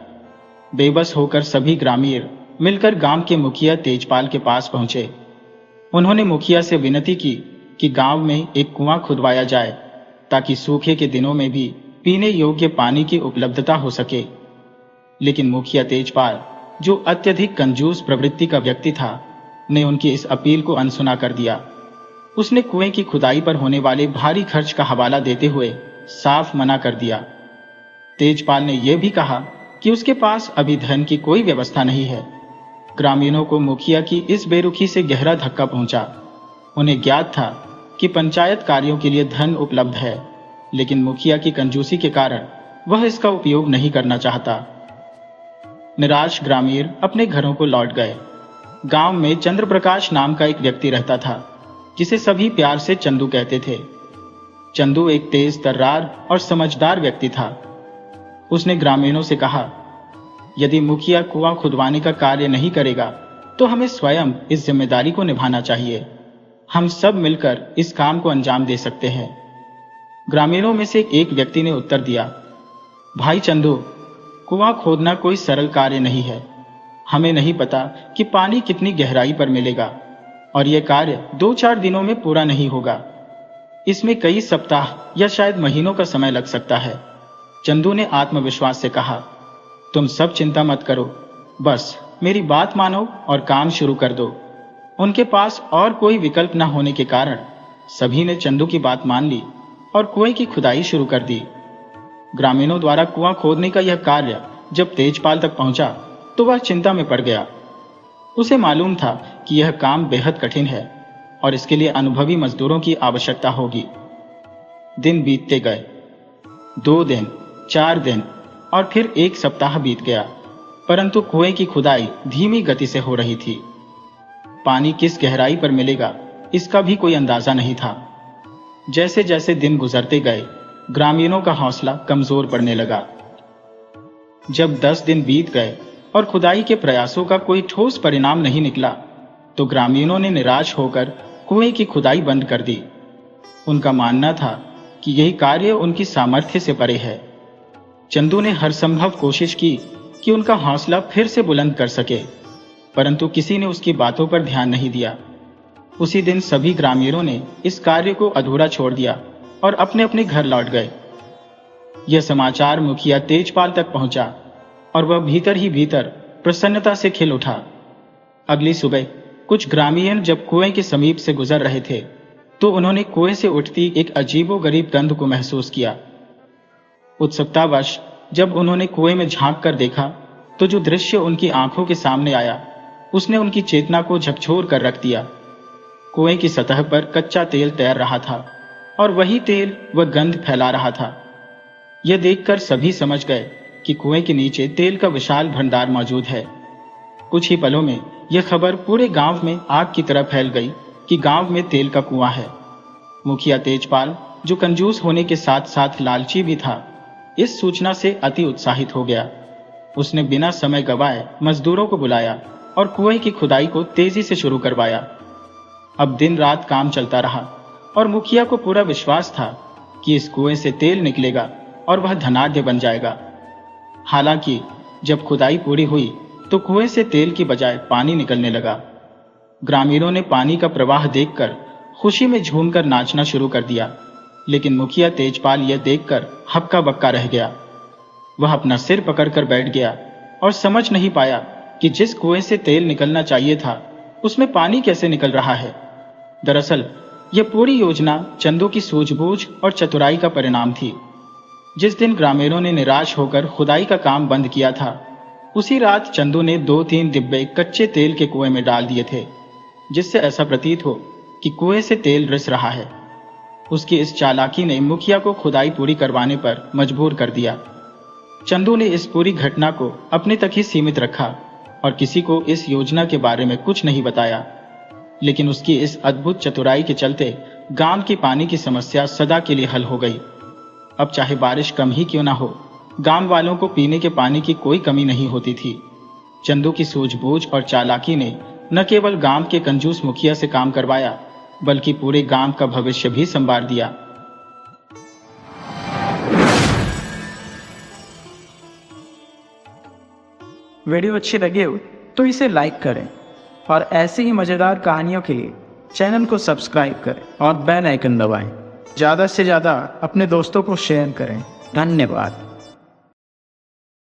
बेबस होकर सभी ग्रामीण मिलकर गांव के मुखिया तेजपाल के पास पहुंचे। उन्होंने मुखिया से विनती की कि गांव में एक कुआं खुदवाया जाए ताकि सूखे के दिनों में भी पीने योग्य पानी की उपलब्धता हो सके। लेकिन मुखिया तेजपाल, जो अत्यधिक कंजूस प्रवृत्ति का व्यक्ति था, ने उनकी इस अपील को अनसुना कर दिया। उसने कुएं की खुदाई पर होने वाले भारी खर्च का हवाला देते हुए साफ मना कर दिया। तेजपाल ने यह भी कहा कि उसके पास अभी धन की कोई व्यवस्था नहीं है। ग्रामीणों को मुखिया की इस बेरुखी से गहरा धक्का पहुंचा। उन्हें ज्ञात था कि पंचायत कार्यों के लिए धन उपलब्ध है, लेकिन मुखिया की कंजूसी के कारण वह इसका उपयोग नहीं करना चाहता। निराश ग्रामीण अपने घरों को लौट गए। गांव में चंद्रप्रकाश नाम का एक व्यक्ति रहता था, जिसे सभी प्यार से चंदू कहते थे। चंदू एक तेज तर्रार और समझदार व्यक्ति था। उसने ग्रामीणों से कहा, यदि मुखिया कुआं खुदवाने का कार्य नहीं करेगा तो हमें स्वयं इस जिम्मेदारी को निभाना चाहिए। हम सब मिलकर इस काम को अंजाम दे सकते हैं। ग्रामीणों में से एक व्यक्ति ने उत्तर दिया, भाई चंदू, कुआं खोदना कोई सरल कार्य नहीं है। हमें नहीं पता कि पानी कितनी गहराई पर मिलेगा और यह कार्य 2-4 दिनों में पूरा नहीं होगा। इसमें कई सप्ताह या शायद महीनों का समय लग सकता है। चंदू ने आत्मविश्वास से कहा, तुम सब चिंता मत करो, बस मेरी बात मानो और काम शुरू कर दो। उनके पास और कोई विकल्प न होने के कारण सभी ने चंदू की बात मान ली और कुएं की खुदाई शुरू कर दी। ग्रामीणों द्वारा कुआं खोदने का यह कार्य जब तेजपाल तक पहुंचा तो वह चिंता में पड़ गया। उसे मालूम था कि यह काम बेहद कठिन है और इसके लिए अनुभवी मजदूरों की आवश्यकता होगी। दिन बीतते गए, 2 दिन, 4 दिन और फिर 1 सप्ताह बीत गया, परंतु कुएं की खुदाई धीमी गति से हो रही थी। पानी किस गहराई पर मिलेगा इसका भी कोई अंदाजा नहीं था। जैसे जैसे दिन गुजरते गए, ग्रामीणों का हौसला कमजोर पड़ने लगा। जब 10 दिन बीत गए और खुदाई के प्रयासों का कोई ठोस परिणाम नहीं निकला, तो ग्रामीणों ने निराश होकर कुएं की खुदाई बंद कर दी। उनका मानना था कि यही कार्य उनकी सामर्थ्य से परे है। चंदू ने हर संभव कोशिश की कि उनका हौसला फिर से बुलंद कर सके, परंतु किसी ने उसकी बातों पर ध्यान नहीं दिया। उसी दिन सभी ग्रामीणों ने इस कार्य को अधूरा छोड़ दिया और अपने अपने घर लौट गए। यह समाचार मुखिया तेजपाल तक पहुंचा और वह भीतर ही भीतर प्रसन्नता से खिल उठा। अगली सुबह कुछ ग्रामीण जब कुएं के समीप से गुजर रहे थे तो उन्होंने कुएं से उठती एक अजीबोगरीब गंध को महसूस किया। उत्सुकतावश जब उन्होंने कुएं में झांक कर देखा तो जो दृश्य उनकी आंखों के सामने आया उसने उनकी चेतना को झकझोर कर रख दिया। कुएं की सतह पर कच्चा तेल तैर रहा था और वही तेल वह गंध फैला रहा था। यह देखकर सभी समझ गए कि कुएं के नीचे तेल का विशाल भंडार मौजूद है। कुछ ही पलों में यह खबर पूरे गांव में आग की तरह फैल गई कि गांव में तेल का कुआं है। मुखिया तेजपाल, जो कंजूस होने के साथ साथ लालची भी था, इस सूचना से अति उत्साहित हो गया। उसने बिना समय गवाए मजदूरों को बुलाया और कुएं की खुदाई को तेजी से शुरू करवाया। अब दिन रात काम चलता रहा और मुखिया को पूरा विश्वास था कि इस कुएं से तेल निकलेगा और वह धनाढ्य बन जाएगा। हालांकि जब खुदाई पूरी हुई तो कुएं से तेल की बजाय पानी निकलने लगा। ग्रामीणों ने पानी का प्रवाह देखकर खुशी में झूमकर नाचना शुरू कर दिया, लेकिन मुखिया तेजपाल यह देखकर हक्का बक्का रह गया। वह अपना सिर पकड़कर बैठ गया और समझ नहीं पाया कि जिस कुएं से तेल निकलना चाहिए था उसमें पानी कैसे निकल रहा है। दरअसल यह पूरी योजना चंदू की सूझबूझ और चतुराई का परिणाम थी। जिस दिन ग्रामीणों ने निराश होकर खुदाई का काम बंद किया था, उसी रात चंदू ने 2-3 डिब्बे कच्चे तेल के कुएं में डाल दिए थे, जिससे ऐसा प्रतीत हो कि कुएं से तेल रिस रहा है। उसकी इस चालाकी ने मुखिया को खुदाई पूरी करवाने पर मजबूर कर दिया। चंदू ने इस पूरी घटना को अपने तक ही सीमित रखा और किसी को इस योजना के बारे में कुछ नहीं बताया, लेकिन उसकी इस अद्भुत चतुराई के चलते गांव की पानी की समस्या सदा के लिए हल हो गई। अब चाहे बारिश कम ही क्यों ना हो, गांव वालों को पीने के पानी की कोई कमी नहीं होती थी। चंदू की सूझबूझ और चालाकी ने न केवल गांव के कंजूस मुखिया से काम करवाया, बल्कि पूरे गांव का भविष्य भी संवार दिया। वीडियो अच्छी लगी हो तो इसे लाइक करें और ऐसी ही मज़ेदार कहानियों के लिए चैनल को सब्सक्राइब करें और बेल आइकन दबाएं। ज़्यादा से ज़्यादा अपने दोस्तों को शेयर करें। धन्यवाद।